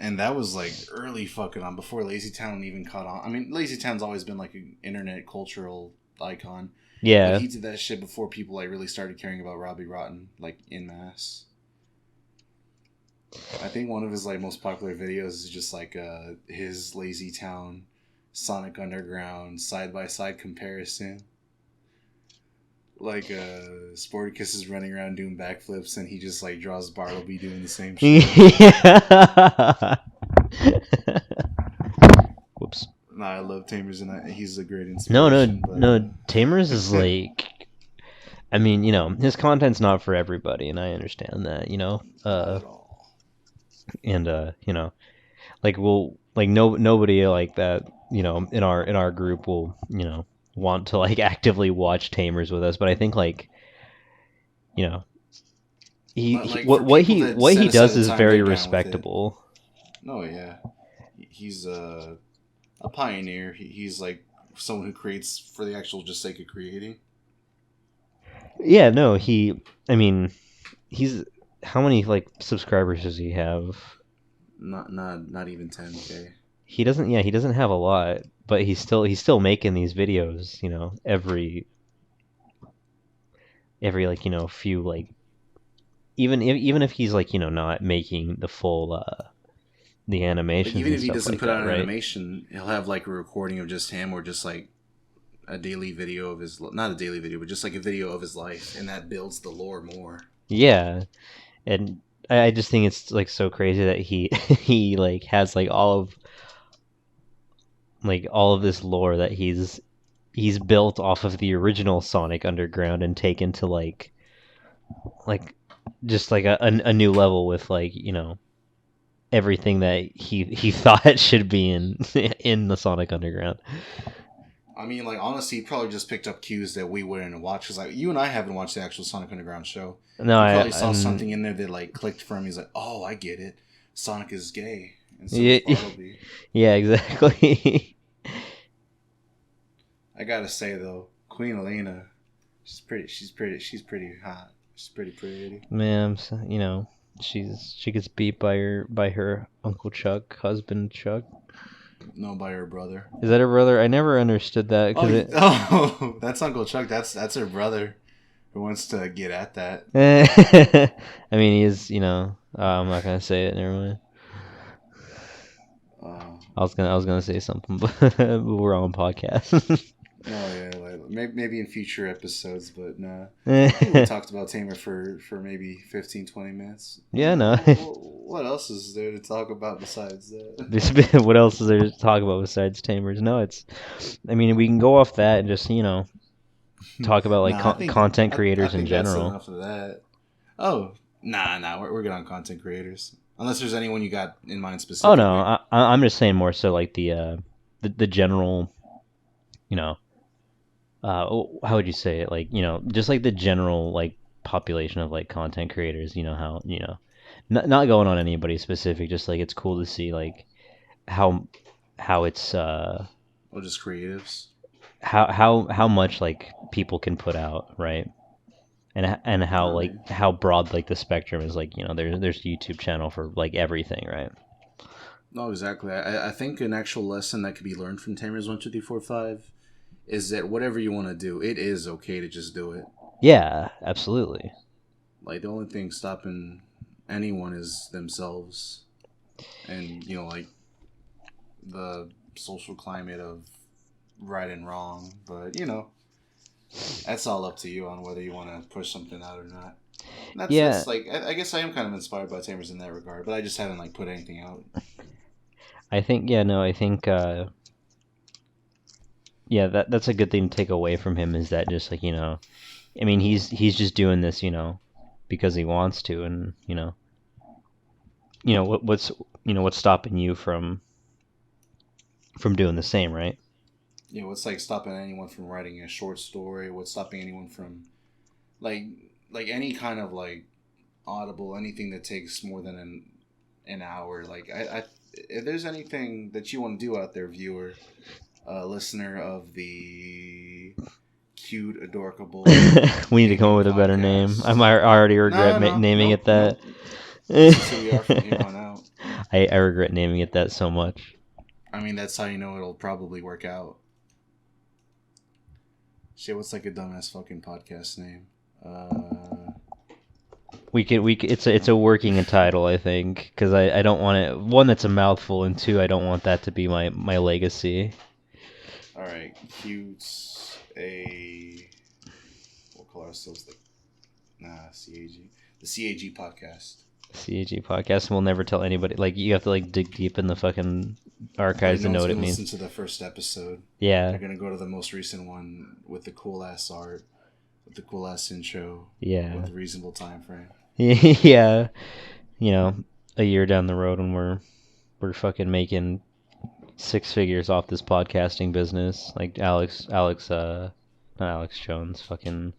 And that was like early fucking on before Lazy Town even caught on. I mean, Lazy Town's always been like an internet cultural icon. But Yeah. he did that shit before people like really started caring about Robbie Rotten, like en masse. I think one of his like most popular videos is just like his Lazy Town, Sonic Underground side by side comparison. Like Sporticus is running around doing backflips, and he just like draws Bartleby doing the same shit. Yeah. Whoops. Nah, I love Tamers, and he's a great No, inspiration. But no. Tamers is like, I mean, his content's not for everybody, and I understand that, not at all. And like nobody like that, in our group will, want to like actively watch Tamers with us, but I think like, you know, he Like for people that what set he aside does the is time, very they're down with it. respectable. No, yeah, he's a pioneer. He's like someone who creates for the actual just sake of creating. Yeah, no, I mean, he's how many like subscribers does he have? Not even 10K. He doesn't. Yeah, he doesn't have a lot, but he's still making these videos. Every like few like even if he's like not making the full the Like animations even and if he stuff doesn't like put out that, an right? animation, he'll have like a recording of just him, or just like a daily video of his, not a daily video, but just like a video of his life, and that builds the lore more. Yeah, and I just think it's like so crazy that he he like has like all of this lore that he's built off of the original Sonic Underground and taken to like just like a new level with like everything that he thought should be in the Sonic Underground. I mean, like honestly, he probably just picked up cues that we wouldn't watch. Cause like you and I haven't watched the actual Sonic Underground show. No, He I probably saw something in there that like clicked for him. He's like, "Oh, I get it. Sonic is gay, and so is yeah, Bartleby." yeah, exactly. I gotta say though, Queen Elena, she's pretty. She's pretty. She's pretty hot. She's pretty pretty. Man, she gets beat by her Uncle Chuck, husband Chuck. No, by her brother. Is that her brother? I never understood that Oh, because it. oh, that's Uncle Chuck. That's her brother who wants to get at that. I mean, he's I'm not gonna say it. Never mind. Uh, I was gonna say something, but we're on podcast. oh yeah, like maybe in future episodes, but nah. I think we talked about Tamer for maybe 15, 20 minutes. Yeah, no. What else is there to talk about besides that? What else is there to talk about besides Tamers? No, I mean, we can go off that and just talk about like Nah, I think content I creators in think that's general. enough of that. Oh, nah, we're good on content creators. Unless there's anyone you got in mind specifically. Oh no, I'm just saying more so like the general, how would you say it? Like, just like the general like population of like content creators. How not going on anybody specific. Just like it's cool to see like how it's Or just creatives. how much like people can put out, right? And how No, like yeah. how broad like the spectrum is, like there's a YouTube channel for like everything, right? No, exactly. I think an actual lesson that could be learned from Tamers 1, 2, 3, 4, 5 is that whatever you want to do, it is okay to just do it. Yeah, absolutely. Like, the only thing stopping anyone is themselves. And, like the social climate of right and wrong. But, that's all up to you on whether you want to push something out or not. And Yeah, that's like, I guess I am kind of inspired by Tamers in that regard, but I just haven't like put anything out. I think I think yeah, that's a good thing to take away from him, is that just like, I mean, he's just doing this, because he wants to, and what's stopping you from doing the same, right? What's like stopping anyone from writing a short story? What's stopping anyone from like like any kind of like Audible, anything that takes more than an hour? Like I if there's anything that you want to do out there, viewer, listener of the cute, adorkable We need to come up gaming with a better name. podcast. I already regret No, no, naming nope, it that. nope. This is who we are from here on out. I regret naming it that so much. I mean, that's how you know it'll probably work out. Shit, what's like a dumbass fucking podcast name? It's a working title, I think, because I don't want it, one, that's a mouthful, and two, I don't want that to be my legacy. All right, cute. We'll call ourselves CAG. The CAG podcast. CAG podcast. We'll never tell anybody. Like, you have to like dig deep in the fucking Like, archives to no know one's what it gonna listen means. to the first episode. Yeah, They're gonna go to the most recent one with the cool ass art, with the cool ass intro, yeah, with a reasonable time frame. yeah. A year down the road when we're fucking making six figures off this podcasting business, like not Alex Jones, fucking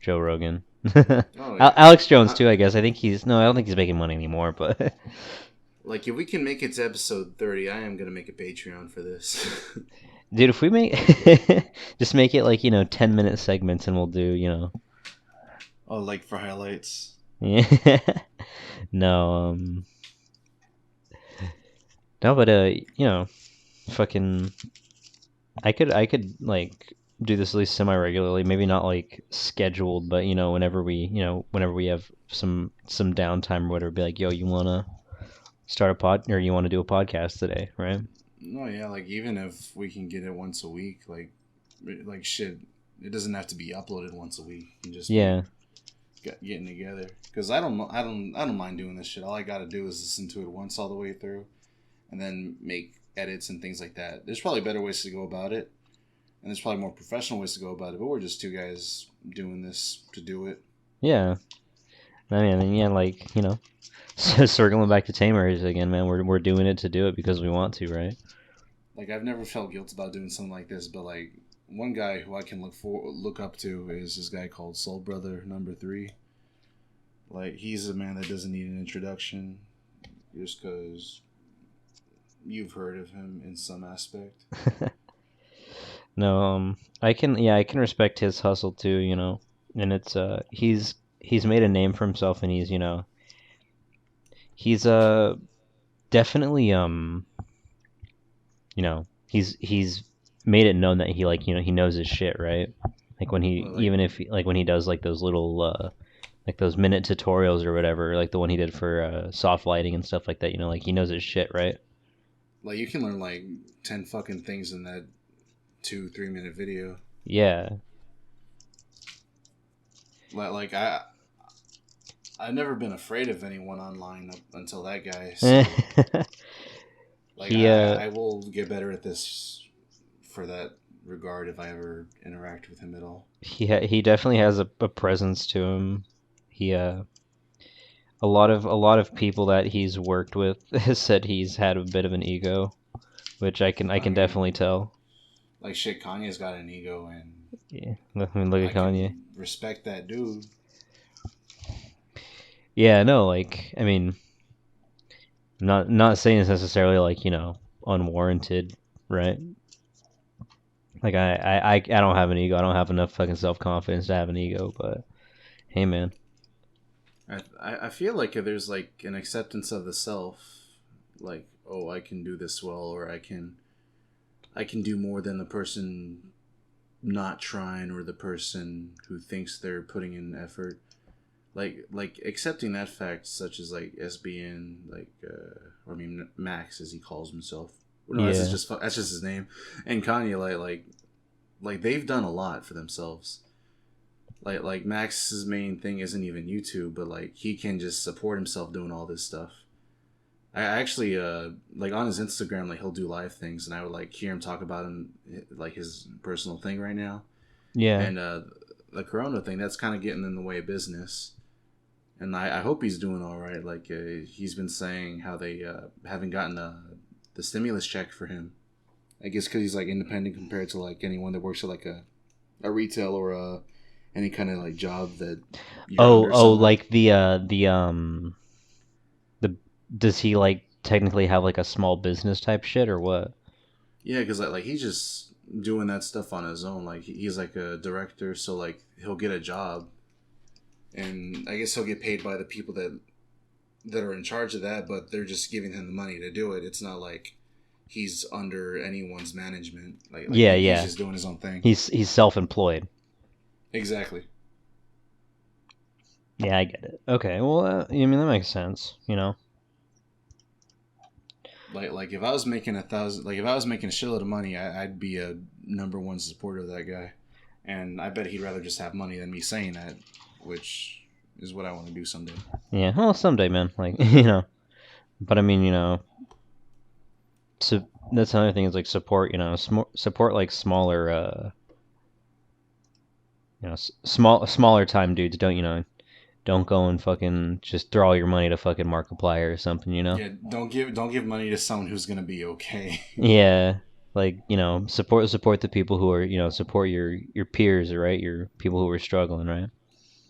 Joe Rogan. Oh yeah. Alex Jones too, I guess. I think he's no, I don't think he's making money anymore, but Like, if we can make it to episode 30, I am gonna make a Patreon for this. dude, if we make just make it like 10-minute segments, and we'll do Oh, like for highlights. yeah. No, no, but fucking, I could like do this at least semi-regularly, maybe not like scheduled, but whenever we have some downtime or whatever, be like, yo, you wanna start a pod, or you want to do a podcast today, right? No, yeah, like even if we can get it once a week, like shit, it doesn't have to be uploaded once a week. It can just be Yeah, getting together. Because I don't mind doing this shit. All I got to do is listen to it once all the way through, and then make edits and things like that. There's probably better ways to go about it, and there's probably more professional ways to go about it. But we're just two guys doing this to do it. yeah. I mean, yeah, like circling back to Tamers again, man. We're doing it to do it because we want to, right? Like, I've never felt guilt about doing something like this, but like one guy who I can look up to is this guy called Soul Brother #3. Like, he's a man that doesn't need an introduction, just because you've heard of him in some aspect. No, I can respect his hustle too, and it's he's made a name for himself, and he's definitely he's made it known that he, like, he knows his shit, right? Like when he, Well, like, even if like when he does like those little like those minute tutorials or whatever, like the one he did for soft lighting and stuff like that, like he knows his shit, right? like you can learn like 10 fucking things in that 2-3 minute video. Yeah. Like I've never been afraid of anyone online up until that guy. So like he I will get better at this for that regard if I ever interact with him at all. he definitely has a presence to him. He a lot of people that he's worked with has said he's had a bit of an ego, which I can I definitely mean, tell. Like shit, Kanye's got an ego, and Yeah, I mean, look I at Kanye. can respect that dude. Yeah, no, like I mean, not saying it's necessarily like unwarranted, right? Like I don't have an ego. I don't have enough fucking self confidence to have an ego. But hey, man. I feel like there's like an acceptance of the self, like, oh, I can do this well, or I can do more than the person not trying, or the person who thinks they're putting in effort. Like accepting that fact, such as like SBN, like or I mean Max as he calls himself. No, Yeah, that's just his name. And Kanye, like they've done a lot for themselves. Like Max's main thing isn't even YouTube, but like he can just support himself doing all this stuff. I actually like on his Instagram, like he'll do live things, and I would like hear him talk about him, like his personal thing right now. yeah. And the Corona thing, that's kind of getting in the way of business. And I hope he's doing all right. Like he's been saying how they haven't gotten the stimulus check for him. I guess because he's like independent compared to like anyone that works at like a retail or any kind of like job that you're Oh, under oh, someone. like the does he like technically have like a small business type shit or what? Yeah, because like he's just doing that stuff on his own. Like he's like a director, so like he'll get a job, and I guess he'll get paid by the people that are in charge of that, but they're just giving him the money to do it. It's not like he's under anyone's management. Like Yeah, he's yeah. just doing his own thing. He's self-employed. Exactly. Yeah, I get it. Okay, well, I mean that makes sense. Like if I was making if I was making a shitload of money, I'd be a number one supporter of that guy, and I bet he'd rather just have money than me saying that, which is what I want to do someday. Yeah, well, someday, man. Like but I mean, so that's another thing is like support. Support like smaller, smaller time dudes. Don't go and fucking just throw all your money to fucking Markiplier or something. Yeah, don't give money to someone who's gonna be okay. Yeah, like support the people who are support your peers, right? Your people who are struggling, right?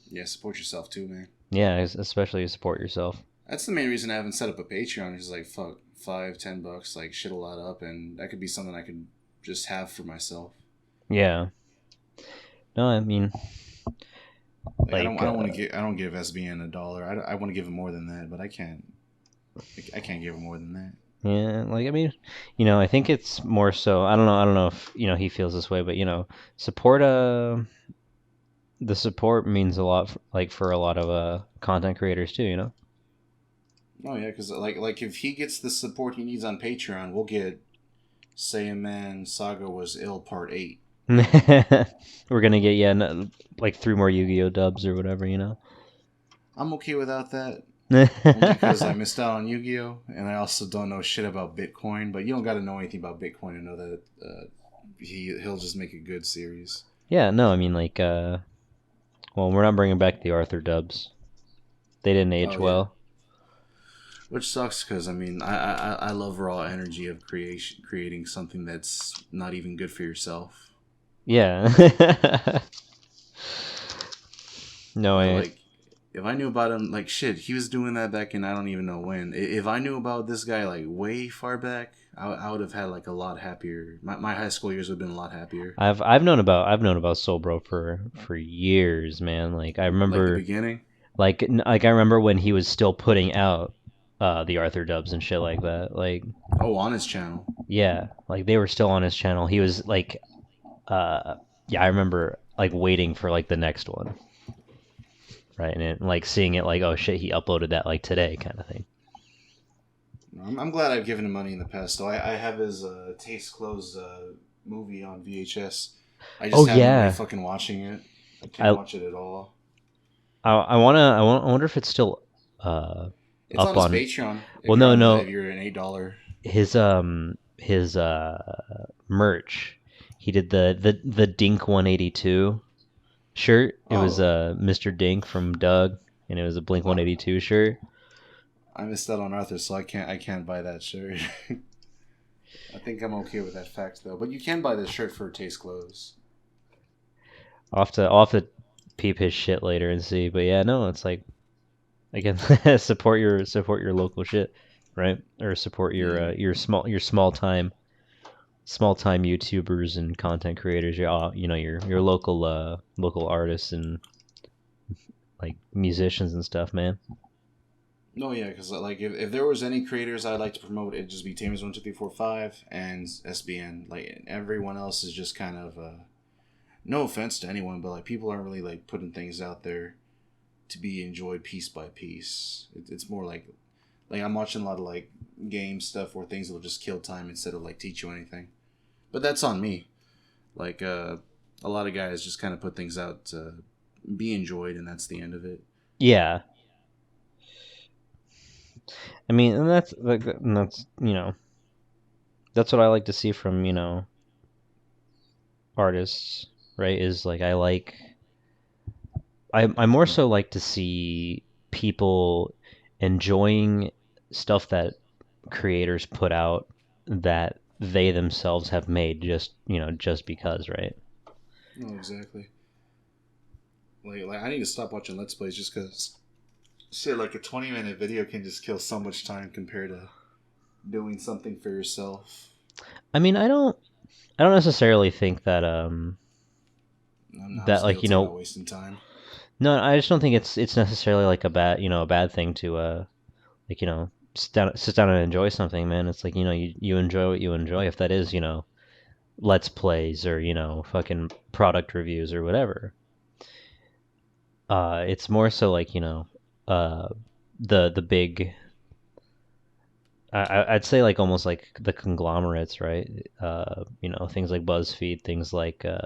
Yeah, support yourself too, man. Yeah, especially support yourself. That's the main reason I haven't set up a Patreon. Is like fuck, $5-10, like shit a lot up, and that could be something I could just have for myself. Yeah. No, I mean, Like like, I don't give SBN $1. I want to give him more than that, but I can't. I can't give him more than that. yeah, like I mean, I think it's more so. I don't know if he feels this way, but support. The support means a lot, like for a lot of content creators too. Oh yeah, because like if he gets the support he needs on Patreon, we'll get Saiyan Man Saga Was Ill Part 8. We're gonna get like 3 more Yu-Gi-Oh dubs or whatever. I'm okay without that. Only because I missed out on Yu-Gi-Oh, and I also don't know shit about Bitcoin. But you don't got to know anything about Bitcoin to know that he'll just make a good series. Yeah, no, I mean like, well, we're not bringing back the Arthur dubs. They didn't age Oh yeah, well. which sucks because I mean I love raw energy of creating something that's not even good for yourself. Yeah. No, Like if I knew about him, like shit, he was doing that back in I don't even know when. If I knew about this guy like way far back, I would have had like a lot happier. My high school years would have been a lot happier. I've known about Soul Bro for years, man. Like I Like the remember, beginning. like I remember when he was still putting out the Arthur dubs and shit like that. Like Oh, on his channel. yeah, like they were still on his channel. He was like, yeah, I remember like waiting for like the next one, right? And like seeing it like, oh shit, he uploaded that like today, kind of thing. I'm glad I've given him money in the past. Though I have his Taste Closed movie on VHS. I Oh just have no way yeah, fucking watching it. I can't I watch it at all. I wonder if it's still It's on up his on. Patreon Well, no, if no, you're an $8. his merch. He did the Dink 182 shirt. It was Oh, Mr. Dink from Doug, and it was a Blink uh, 182 shirt. I missed out on Arthur, so I can't buy that shirt. I think I'm okay with that fact though. But you can buy this shirt for Taste Clothes. I'll have to peep his shit later and see. But yeah, no, it's like again, support your local shit, right? Or support Yeah. your small time YouTubers and content creators. Your local local artists and like musicians and stuff, man. No, yeah, because like if there was any creators I'd like to promote, it'd just be Tamers12345 and SBN. Like everyone else is just kind of no offense to anyone, but like people aren't really like putting things out there to be enjoyed piece by piece. It's more like I'm watching a lot of like game stuff where things will just kill time instead of like teach you anything. But that's on me. Like a lot of guys just kind of put things out to be enjoyed, and that's the end of it. Yeah, I mean, and that's that's what I like to see from artists, right? Is like I more so like to see people enjoying stuff that creators put out that they themselves have made just because, right? No, exactly. Like I need to stop watching Let's Plays just because shit, like a 20-minute video can just kill so much time compared to doing something for yourself. I mean, I don't necessarily think that I'm that just like guilty about wasting time. no, I just don't think it's necessarily like a bad thing to like sit down and enjoy something, man. It's like you enjoy what you enjoy. If that is let's plays or fucking product reviews or whatever. It's more so like uh, the big. I'd say like almost like the conglomerates, right? Things like BuzzFeed, things like Oh,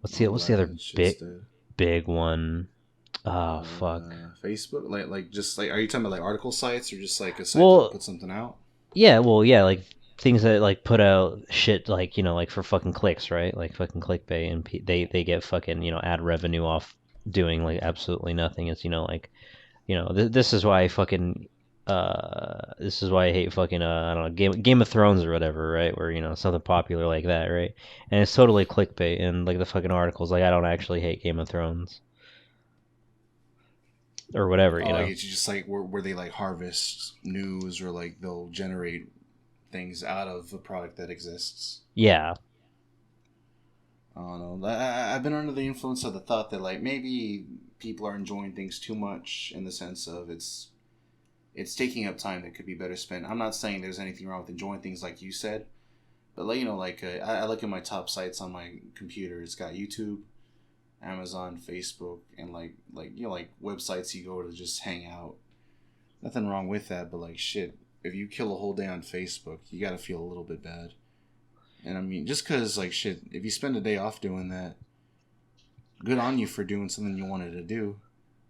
what's the other that shit's dead. big one? Oh fuck. Facebook, like just like, are you talking about like article sites or just like a site that'll Well, put something out? yeah, well, yeah, like things that like put out shit like like for fucking clicks, right? Like fucking clickbait, and they get fucking ad revenue off doing like absolutely nothing. It's like this is why I fucking this is why I hate fucking I don't know Game of Thrones or whatever, right? Where something popular like that, right? And it's totally clickbait, and like the fucking articles, like I don't actually hate Game of Thrones or whatever, Oh, like it's just like where they like harvest news or like they'll generate things out of a product that exists. Yeah, I don't know. I've been under the influence of the thought that like maybe people are enjoying things too much in the sense of it's taking up time that could be better spent. I'm not saying there's anything wrong with enjoying things like you said, but like like I look at my top sites on my computer. It's got YouTube, Amazon, Facebook, and like websites you go to just hang out. Nothing wrong with that, but like shit, if you kill a whole day on Facebook, you gotta feel a little bit bad. And I mean, just cause like shit, if you spend a day off doing that, good on you for doing something you wanted to do.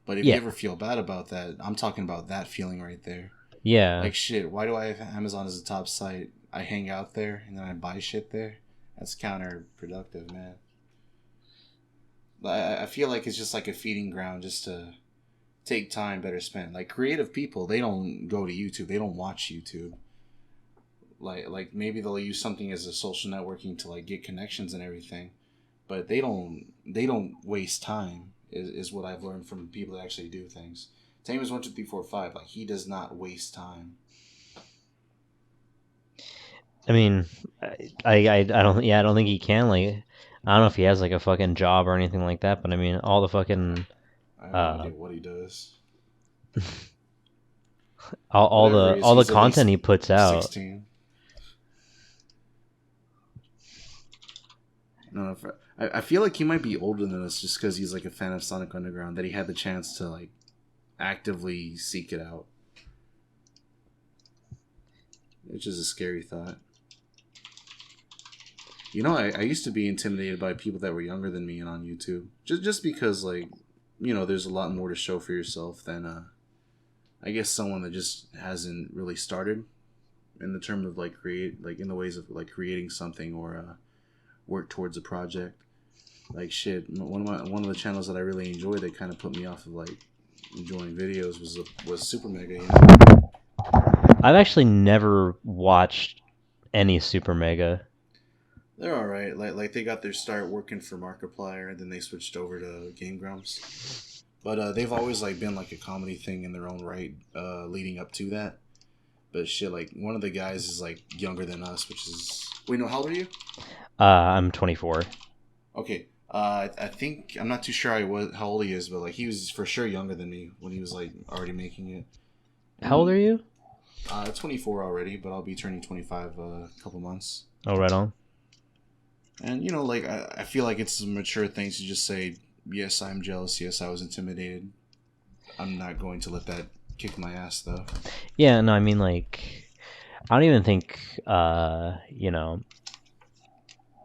But if you yeah, ever feel bad about that, I'm talking about that feeling right there. yeah. Like shit, why do I have Amazon as a top site? I hang out there and then I buy shit there. That's counterproductive, man. I feel like it's just like a feeding ground just to take time better spent. Like creative people, they don't go to YouTube. They don't watch YouTube. Like maybe they'll use something as a social networking to like get connections and everything, but they don't waste time. Is what I've learned from people that actually do things. Tamers12345, like he does not waste time. I mean, I don't I don't think he can like I don't know if he has like a fucking job or anything like that, but I mean all the fucking I have no uh idea what he does. all Whatever he is, all the he's at content least he puts out. 16. No, I feel like he might be older than us just because he's like a fan of Sonic Underground. That he had the chance to like actively seek it out, which is a scary thought. I used to be intimidated by people that were younger than me and on YouTube, just because like there's a lot more to show for yourself than I guess someone that just hasn't really started in the term of like create like in the ways of like creating something or work towards a project. Like shit, one of the channels that I really enjoyed that kind of put me off of like enjoying videos was Super Mega. I've actually never watched any super mega. They're all right. Like they got their start working for Markiplier, and then they switched over to Game Grumps. But they've always like been like a comedy thing in their own right, leading up to that. But shit, like one of the guys is like younger than us, which is wait, no, how old are you? I'm 24. Okay, I think I'm not too sure how old he is, but like he was for sure younger than me when he was like already making it. How old And are you? 24 already, but I'll be turning 25 a couple months. Oh, right on. And you know, like I feel like it's a mature thing to just say, yes, I'm jealous. Yes, I was intimidated. I'm not going to let that kick my ass though. Yeah, no, I mean, like, I don't even think,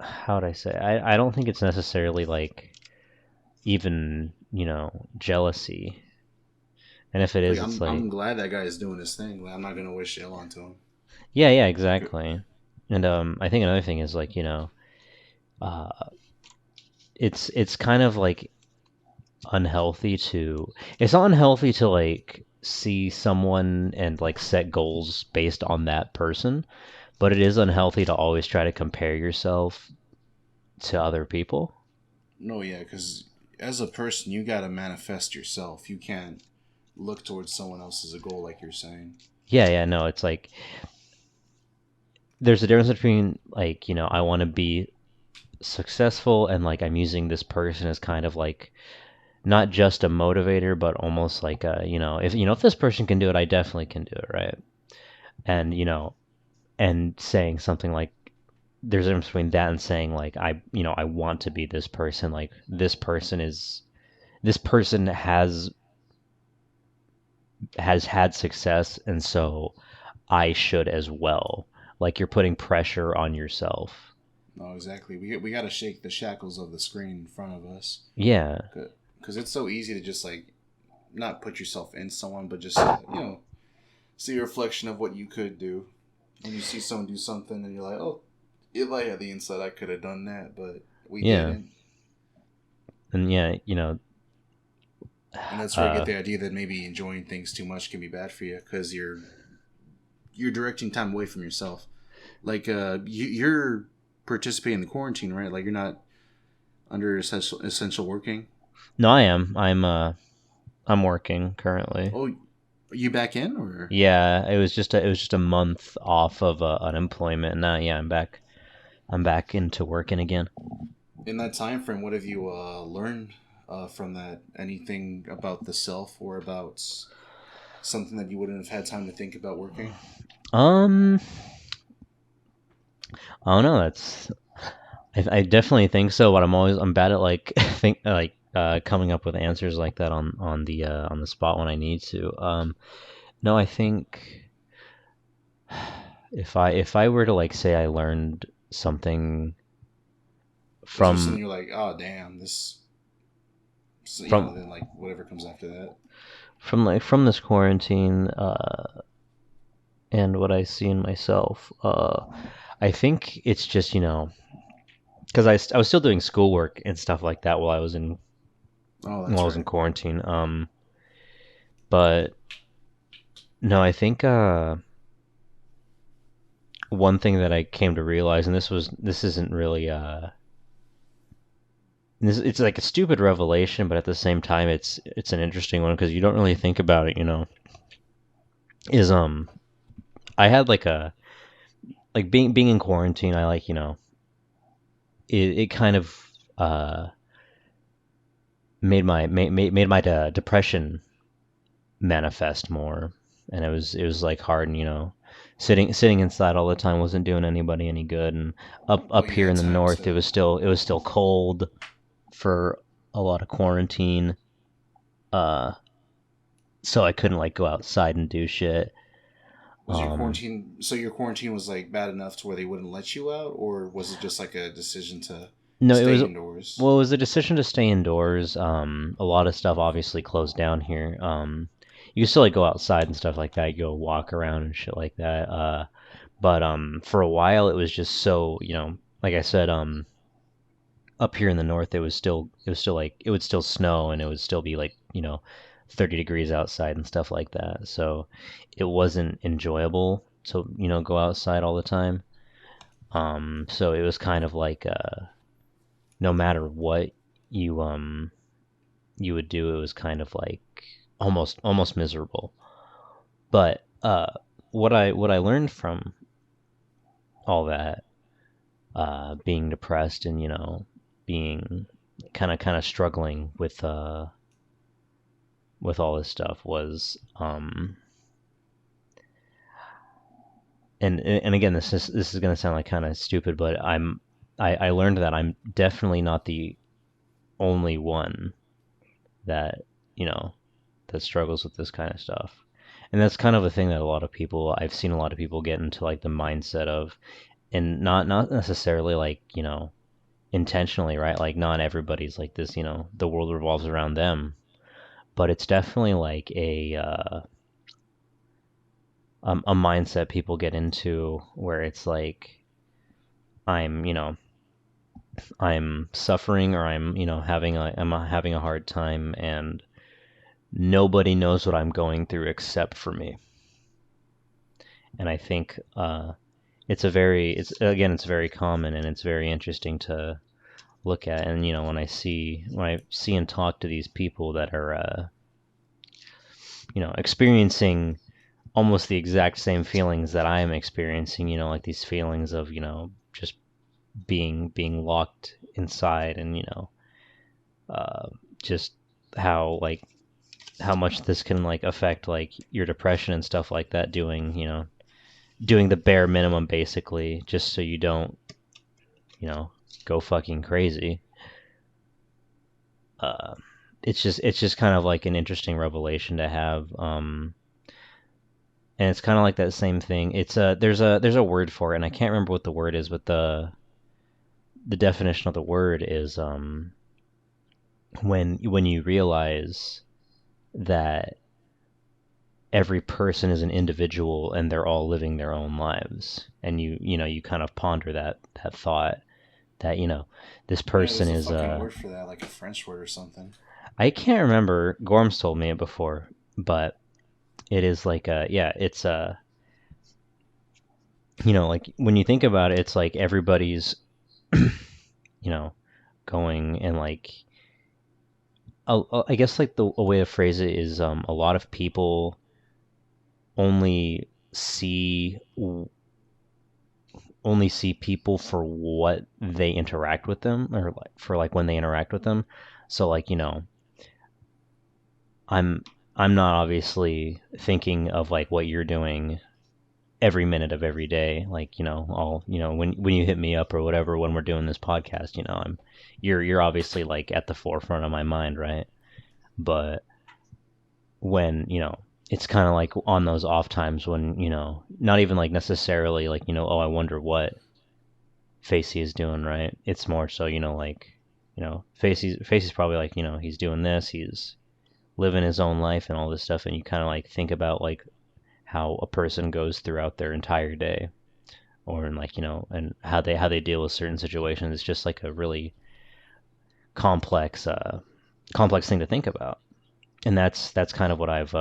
how would I say? I don't think it's necessarily like even, jealousy. And if it Like is, it's I'm like, glad that guy is doing his thing. Like, I'm not gonna wish ill onto him. yeah, yeah, Good. exactly. And I think another thing is like, uh, it's kind of like unhealthy to it's not unhealthy to like see someone and like set goals based on that person, but it is unhealthy to always try to compare yourself to other people. No, yeah, because as a person, you gotta manifest yourself. You can't look towards someone else as a goal, like you're saying. Yeah, yeah, no, it's like there's a difference between like, I want to be successful and like I'm using this person as kind of like not just a motivator, but almost like a, if this person can do it, I definitely can do it, right? And and saying something like there's a difference between that and saying like I want to be this person. Like this person has had success, and so I should as well. Like you're putting pressure on yourself. No, exactly. We gotta shake the shackles of the screen in front of us, Yeah, because it's so easy to just like not put yourself in someone, but just see a reflection of what you could do. When you see someone do something, and you're like, oh, if I had the insight, I could have done that, but we yeah, didn't. and yeah, And that's where I get uh, the idea that maybe enjoying things too much can be bad for you because you're directing time away from yourself. Like you're participating in the quarantine, right? Like you're not under essential working. no, I'm working currently. Oh, are you back in or Yeah, it was just a month off of unemployment, and now yeah, I'm back into working again. in that time frame? What have you learned from that? Anything about the self or about something that you wouldn't have had time to think about working? Um, I don't know. I definitely think so, but I'm bad at like coming up with answers like that on the spot when I need to. No, I think if I were to like say I learned something Is there something from you're like, oh damn, this, from then like whatever comes after that? from this quarantine, and what I see in myself, I think it's just because I was still doing schoolwork and stuff like that Oh, while that's I was in right. quarantine. But no, I think one thing that I came to realize, and this isn't really it's like a stupid revelation, but at the same time, it's an interesting one because you don't really think about it. Is I had like a like being in quarantine. I like it kind of uh made my depression manifest more, and it was like hard, and sitting inside all the time wasn't doing anybody any good, and up Well, up you here had in the time north to. it was still cold for a lot of quarantine, uh so I couldn't like go outside and do shit. Was your um quarantine? So your quarantine was like bad enough to where they wouldn't let you out, or was it just like a decision to no, it stay was indoors? well, it was a decision to stay indoors. A lot of stuff obviously closed down here. You can still like go outside and stuff like that. You go walk around and shit like that. But for a while it was just so, like I said, up here in the north it was still like it would still snow, and it would still be like, 30 degrees outside and stuff like that. So it wasn't enjoyable to, go outside all the time. So it was kind of like no matter what you you would do, it was kind of like almost miserable. But what I learned from all that, being depressed and being kind of struggling with all this stuff was and again, this is gonna sound like kind of stupid, but I learned that I'm definitely not the only one that you know that struggles with this kind of stuff. And that's kind of a thing that I've seen a lot of people get into like the mindset of, and not necessarily like, intentionally, right? Like not everybody's like this, the world revolves around them, but it's definitely like a mindset people get into where it's like I'm, I'm suffering, or I'm having a hard time, and nobody knows what I'm going through except for me. And I think it's very common, and it's very interesting to look at. And when I see and talk to these people that are experiencing almost the exact same feelings that I am experiencing, like these feelings of just being locked inside, and uh, just how like how much this can like affect like your depression and stuff like that, doing the bare minimum basically just so you don't you know go fucking crazy. uh it's just kind of like an interesting revelation to have. And it's kind of like that same thing. It's there's a word for it, and I can't remember what the word is, but the definition of the word is when you realize that every person is an individual and they're all living their own lives, and you kind of ponder that thought that this Yeah, person there's a is fucking word for that, like a French word or something. I can't remember. Gorm's told me it before, but it is like yeah, it's like when you think about it, it's like everybody's going, and like I guess like a way to phrase it is a lot of people only see people for what they interact with them, or like for like when they interact with them. So like I'm I'm not obviously thinking of like what you're doing every minute of every day. Like all when you hit me up or whatever when we're doing this podcast, you're obviously like at the forefront of my mind, right? But when it's kind of like on those off times when not even like necessarily like oh, I wonder what Facey is doing, right? It's more so like Facey's probably like he's doing this, he's living his own life and all this stuff, and you kind of like think about like how a person goes throughout their entire day, or in like and how they deal with certain situations. It's just like a really complex complex thing to think about. And that's kind of what I've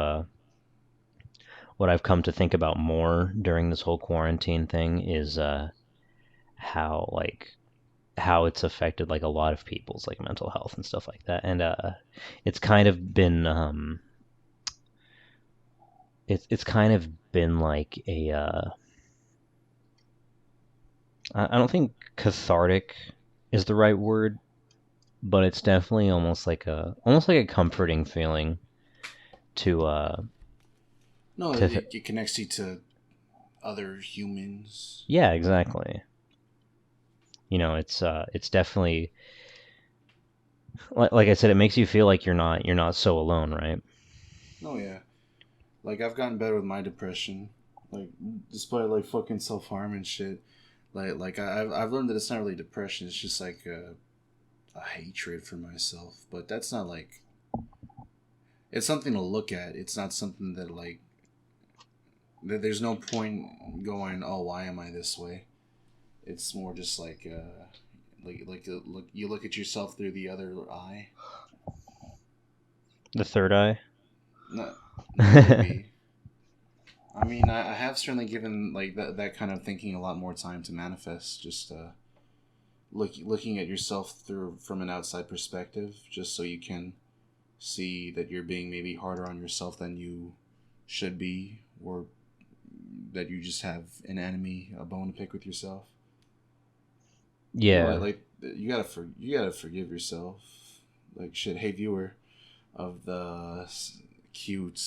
come to think about more during this whole quarantine thing is how like how it's affected like a lot of people's like mental health and stuff like that. And it's kind of been it's kind of been like a I don't think cathartic is the right word, but it's definitely almost like a comforting feeling to No, to it connects you to other humans. yeah, exactly. It's definitely like I said, it makes you feel like you're not so alone, right? Oh yeah, like I've gotten better with my depression. Like despite like fucking self harm and shit. I've learned that it's not really depression. It's just like a hatred for myself. But that's not like it's something to look at. It's not something that like there's no point going, oh, why am I this way? It's more just like look, you look at yourself through the other eye. The third eye. No, maybe. I mean, I have certainly given like that kind of thinking a lot more time to manifest. Just looking at yourself through from an outside perspective, just so you can see that you're being maybe harder on yourself than you should be, or that you just have an enemy, a bone to pick with yourself. You know, Yeah, you gotta forgive yourself. Like shit. Hey viewer of the cute,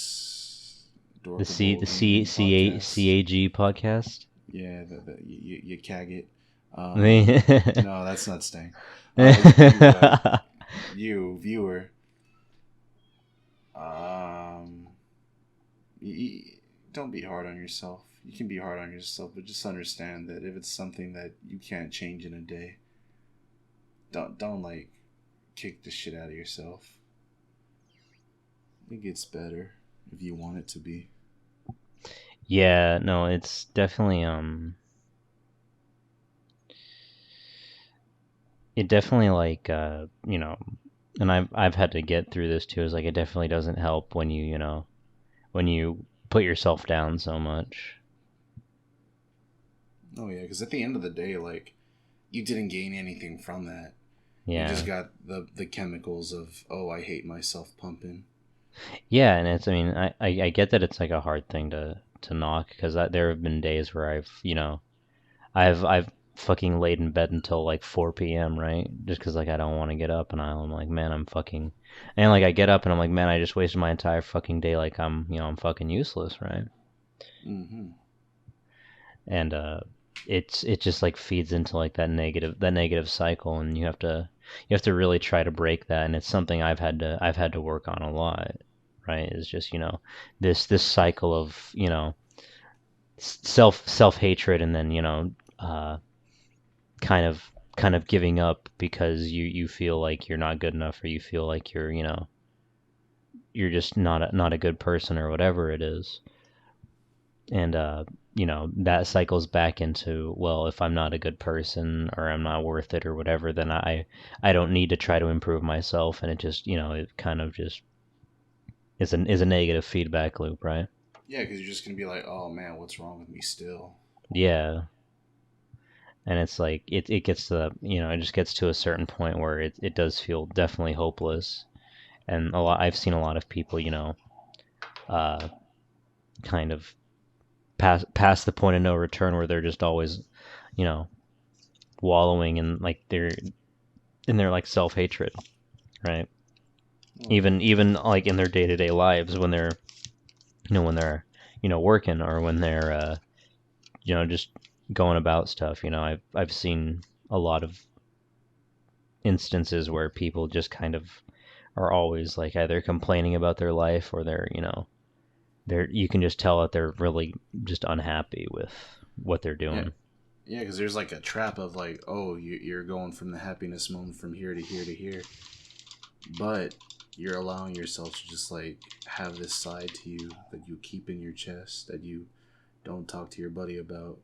the adorkable gaming podcast. CAG podcast. Yeah, you cag it. The No, that's not staying. You viewer. Um, you, don't be hard on yourself. You can be hard on yourself, but just understand that if it's something that you can't change in a day, don't like kick the shit out of yourself. It gets better if you want it to be. Yeah, no, it's definitely it definitely like and I've had to get through this too. Is like it definitely doesn't help when when you put yourself down so much. Oh yeah, because at the end of the day, like you didn't gain anything from that. You just Yeah. got the chemicals of I hate myself pumping. Yeah, and it's I mean I get that it's like a hard thing to knock because there have been days where I've fucking laid in bed until like 4 p.m. right, just because like I don't want to get up, and I'm like, man, I'm fucking, and like I get up and I'm like, man, I just wasted my entire fucking day, like I'm fucking useless, right? Mm-hmm. And it just like feeds into like that negative cycle, and you have to really try to break that, and it's something I've had to work on a lot, right? Is just this cycle of self hatred, and then uh kind of giving up because you feel like you're not good enough, or you feel like you're just not a good person, or whatever it is. And that cycles back into, well, if I'm not a good person, or I'm not worth it, or whatever, then I don't need to try to improve myself, and it just it kind of just is a negative feedback loop, right? Yeah, because you're just gonna be like, oh man, what's wrong with me still? Yeah. And it's like it gets to it just gets to a certain point where it does feel definitely hopeless. And I've seen a lot of people uh kind of past the point of no return, where they're just always you know wallowing in like their like self-hatred, right? Oh yeah. Even like in their day-to-day lives, when they're when they're working, or when they're just going about stuff. I've seen a lot of instances where people just kind of are always like either complaining about their life, or they're you can just tell that they're really just unhappy with what they're Yeah, doing. yeah, because there's like a trap of like, oh, you're going from the happiness moment from here to here to here, but you're allowing yourself to just like have this side to you that you keep in your chest that you don't talk to your buddy about,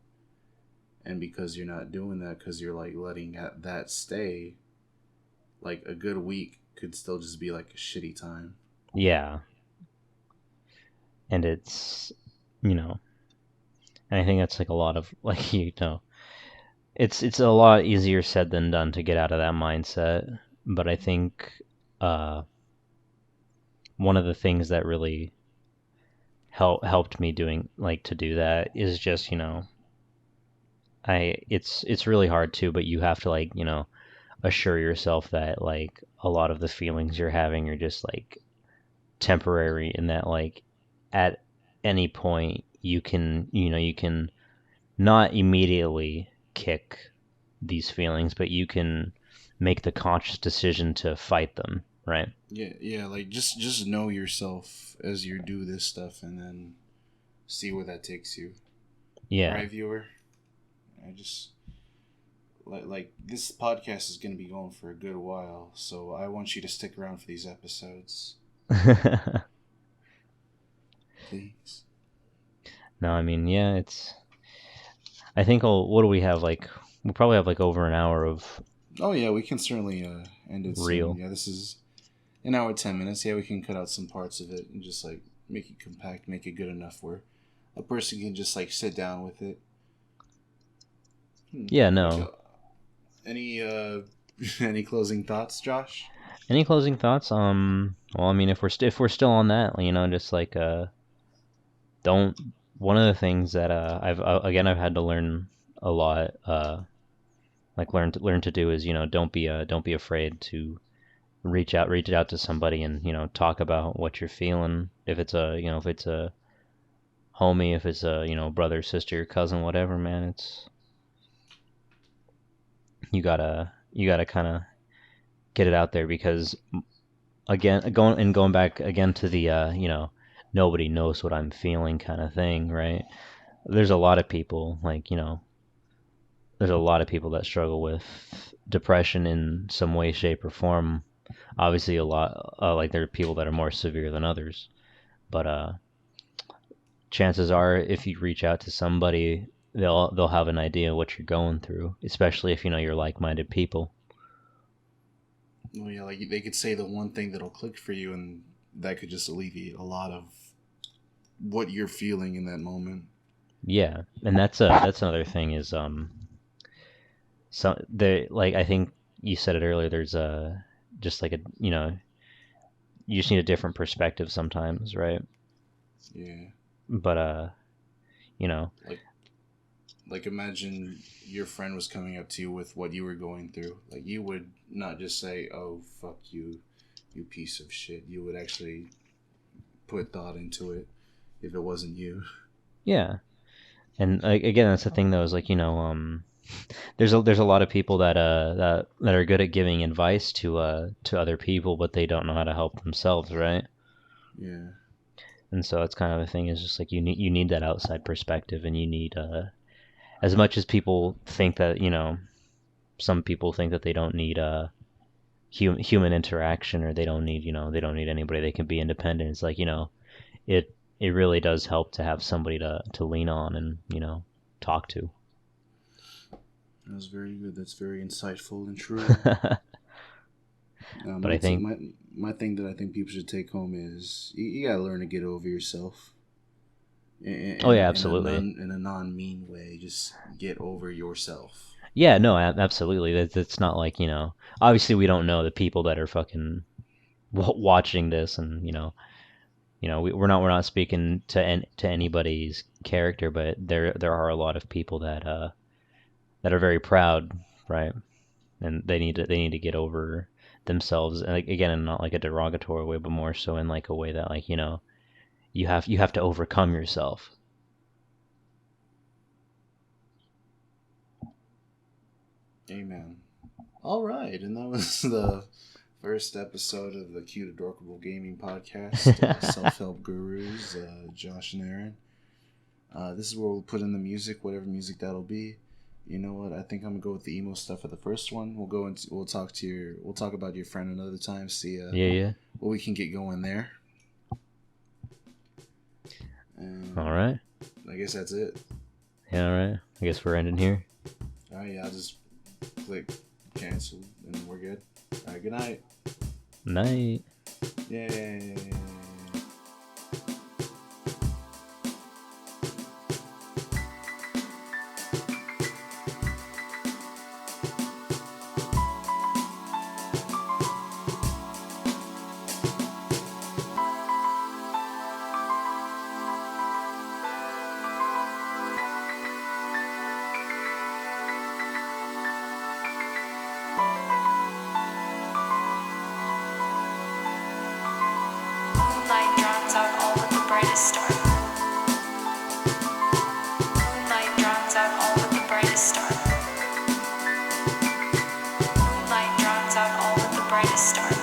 and because you're not doing that, because you're like letting that stay, like a good week could still just be like a shitty time. Yeah, and it's you know, and I think that's like a lot of like it's a lot easier said than done to get out of that mindset. But I think uh, one of the things that really helped me doing like to do that is just it's really hard too, but you have to like assure yourself that like a lot of the feelings you're having are just like temporary, and that like at any point you can not immediately kick these feelings, but you can make the conscious decision to fight them, right? Yeah, yeah, like just know yourself as you do this stuff, and then see where that takes you. All Yeah. right, viewer. I just like this podcast is going to be going for a good while, so I want you to stick around for these episodes, please. No, I mean, yeah, it's I think what do we have, like we'll probably have like over an hour of Oh yeah, we can certainly end it soon. real. Yeah, this is an hour 10 minutes. Yeah, we can cut out some parts of it and just like make it compact, make it good enough where a person can just like sit down with it. Yeah, Like, no. any any closing thoughts, Josh? Any closing thoughts? Well, I mean, if we're still on that, you know, just like don't. One of the things that I've had to learn a lot, like learn to do is, you know, don't be afraid to reach out to somebody and, you know, talk about what you're feeling. If it's a, you know, if it's a homie, if it's a, you know, brother, sister, cousin, whatever, man, it's you gotta kind of get it out there because again, going back again to the you know, nobody knows what I'm feeling kind of thing, right? There's a lot of people like, you know, there's a lot of people that struggle with depression in some way, shape, or form. Obviously, a lot like there are people that are more severe than others, but chances are, if you reach out to somebody, they'll have an idea what you're going through, especially if you know you're like-minded people. Well, yeah, like they could say the one thing that'll click for you, and that could just alleviate a lot of what you're feeling in that moment. Yeah, and that's another thing is so the like I think you said it earlier. There's a just like a you know you just need a different perspective sometimes, right? Yeah. But you know, Like like imagine your friend was coming up to you with what you were going through. Like you would not just say, "Oh, fuck you, you piece of shit." You would actually put thought into it if it wasn't you. yeah, and like again, that's the thing though is like you know there's a lot of people that that are good at giving advice to other people, but they don't know how to help themselves, right? Yeah. And so it's kind of the thing is just like you need that outside perspective, and you need as much as people think that you know some people think that they don't need human interaction or they don't need you know they don't need anybody, they can be independent. It's like you know it really does help to have somebody to lean on and you know talk to. That was very good. That's very insightful and true. But I think My thing that I think people should take home is you gotta learn to get over yourself oh yeah, in a absolutely. non mean way. Just get over yourself. Yeah, no, absolutely. That's not like, you know, obviously we don't know the people that are fucking watching this and, you know, we're not speaking to anybody's character, but there are a lot of people that are very proud, right? And they need to get over themselves. And like, again, in not like a derogatory way, but more so in like a way that like, you know, you have to overcome yourself. Amen. All right, and that was the first episode of the Cute Adorkable Gaming Podcast. Self help gurus, Josh and Aaron. This is where we'll put in the music, whatever music that'll be. You know what? I think I'm gonna go with the emo stuff for the first one. We'll talk about your friend another time. See Yeah, yeah. what we can get going there. All And right. I guess that's it. Yeah, all right. I guess we're ending here. All right, yeah, I'll just click cancel and we're good. All right, good night. Night. Yay. Moonlight drowns out all but the brightest star. Moonlight drowns out all but the brightest star. Moonlight drowns out all but the brightest star.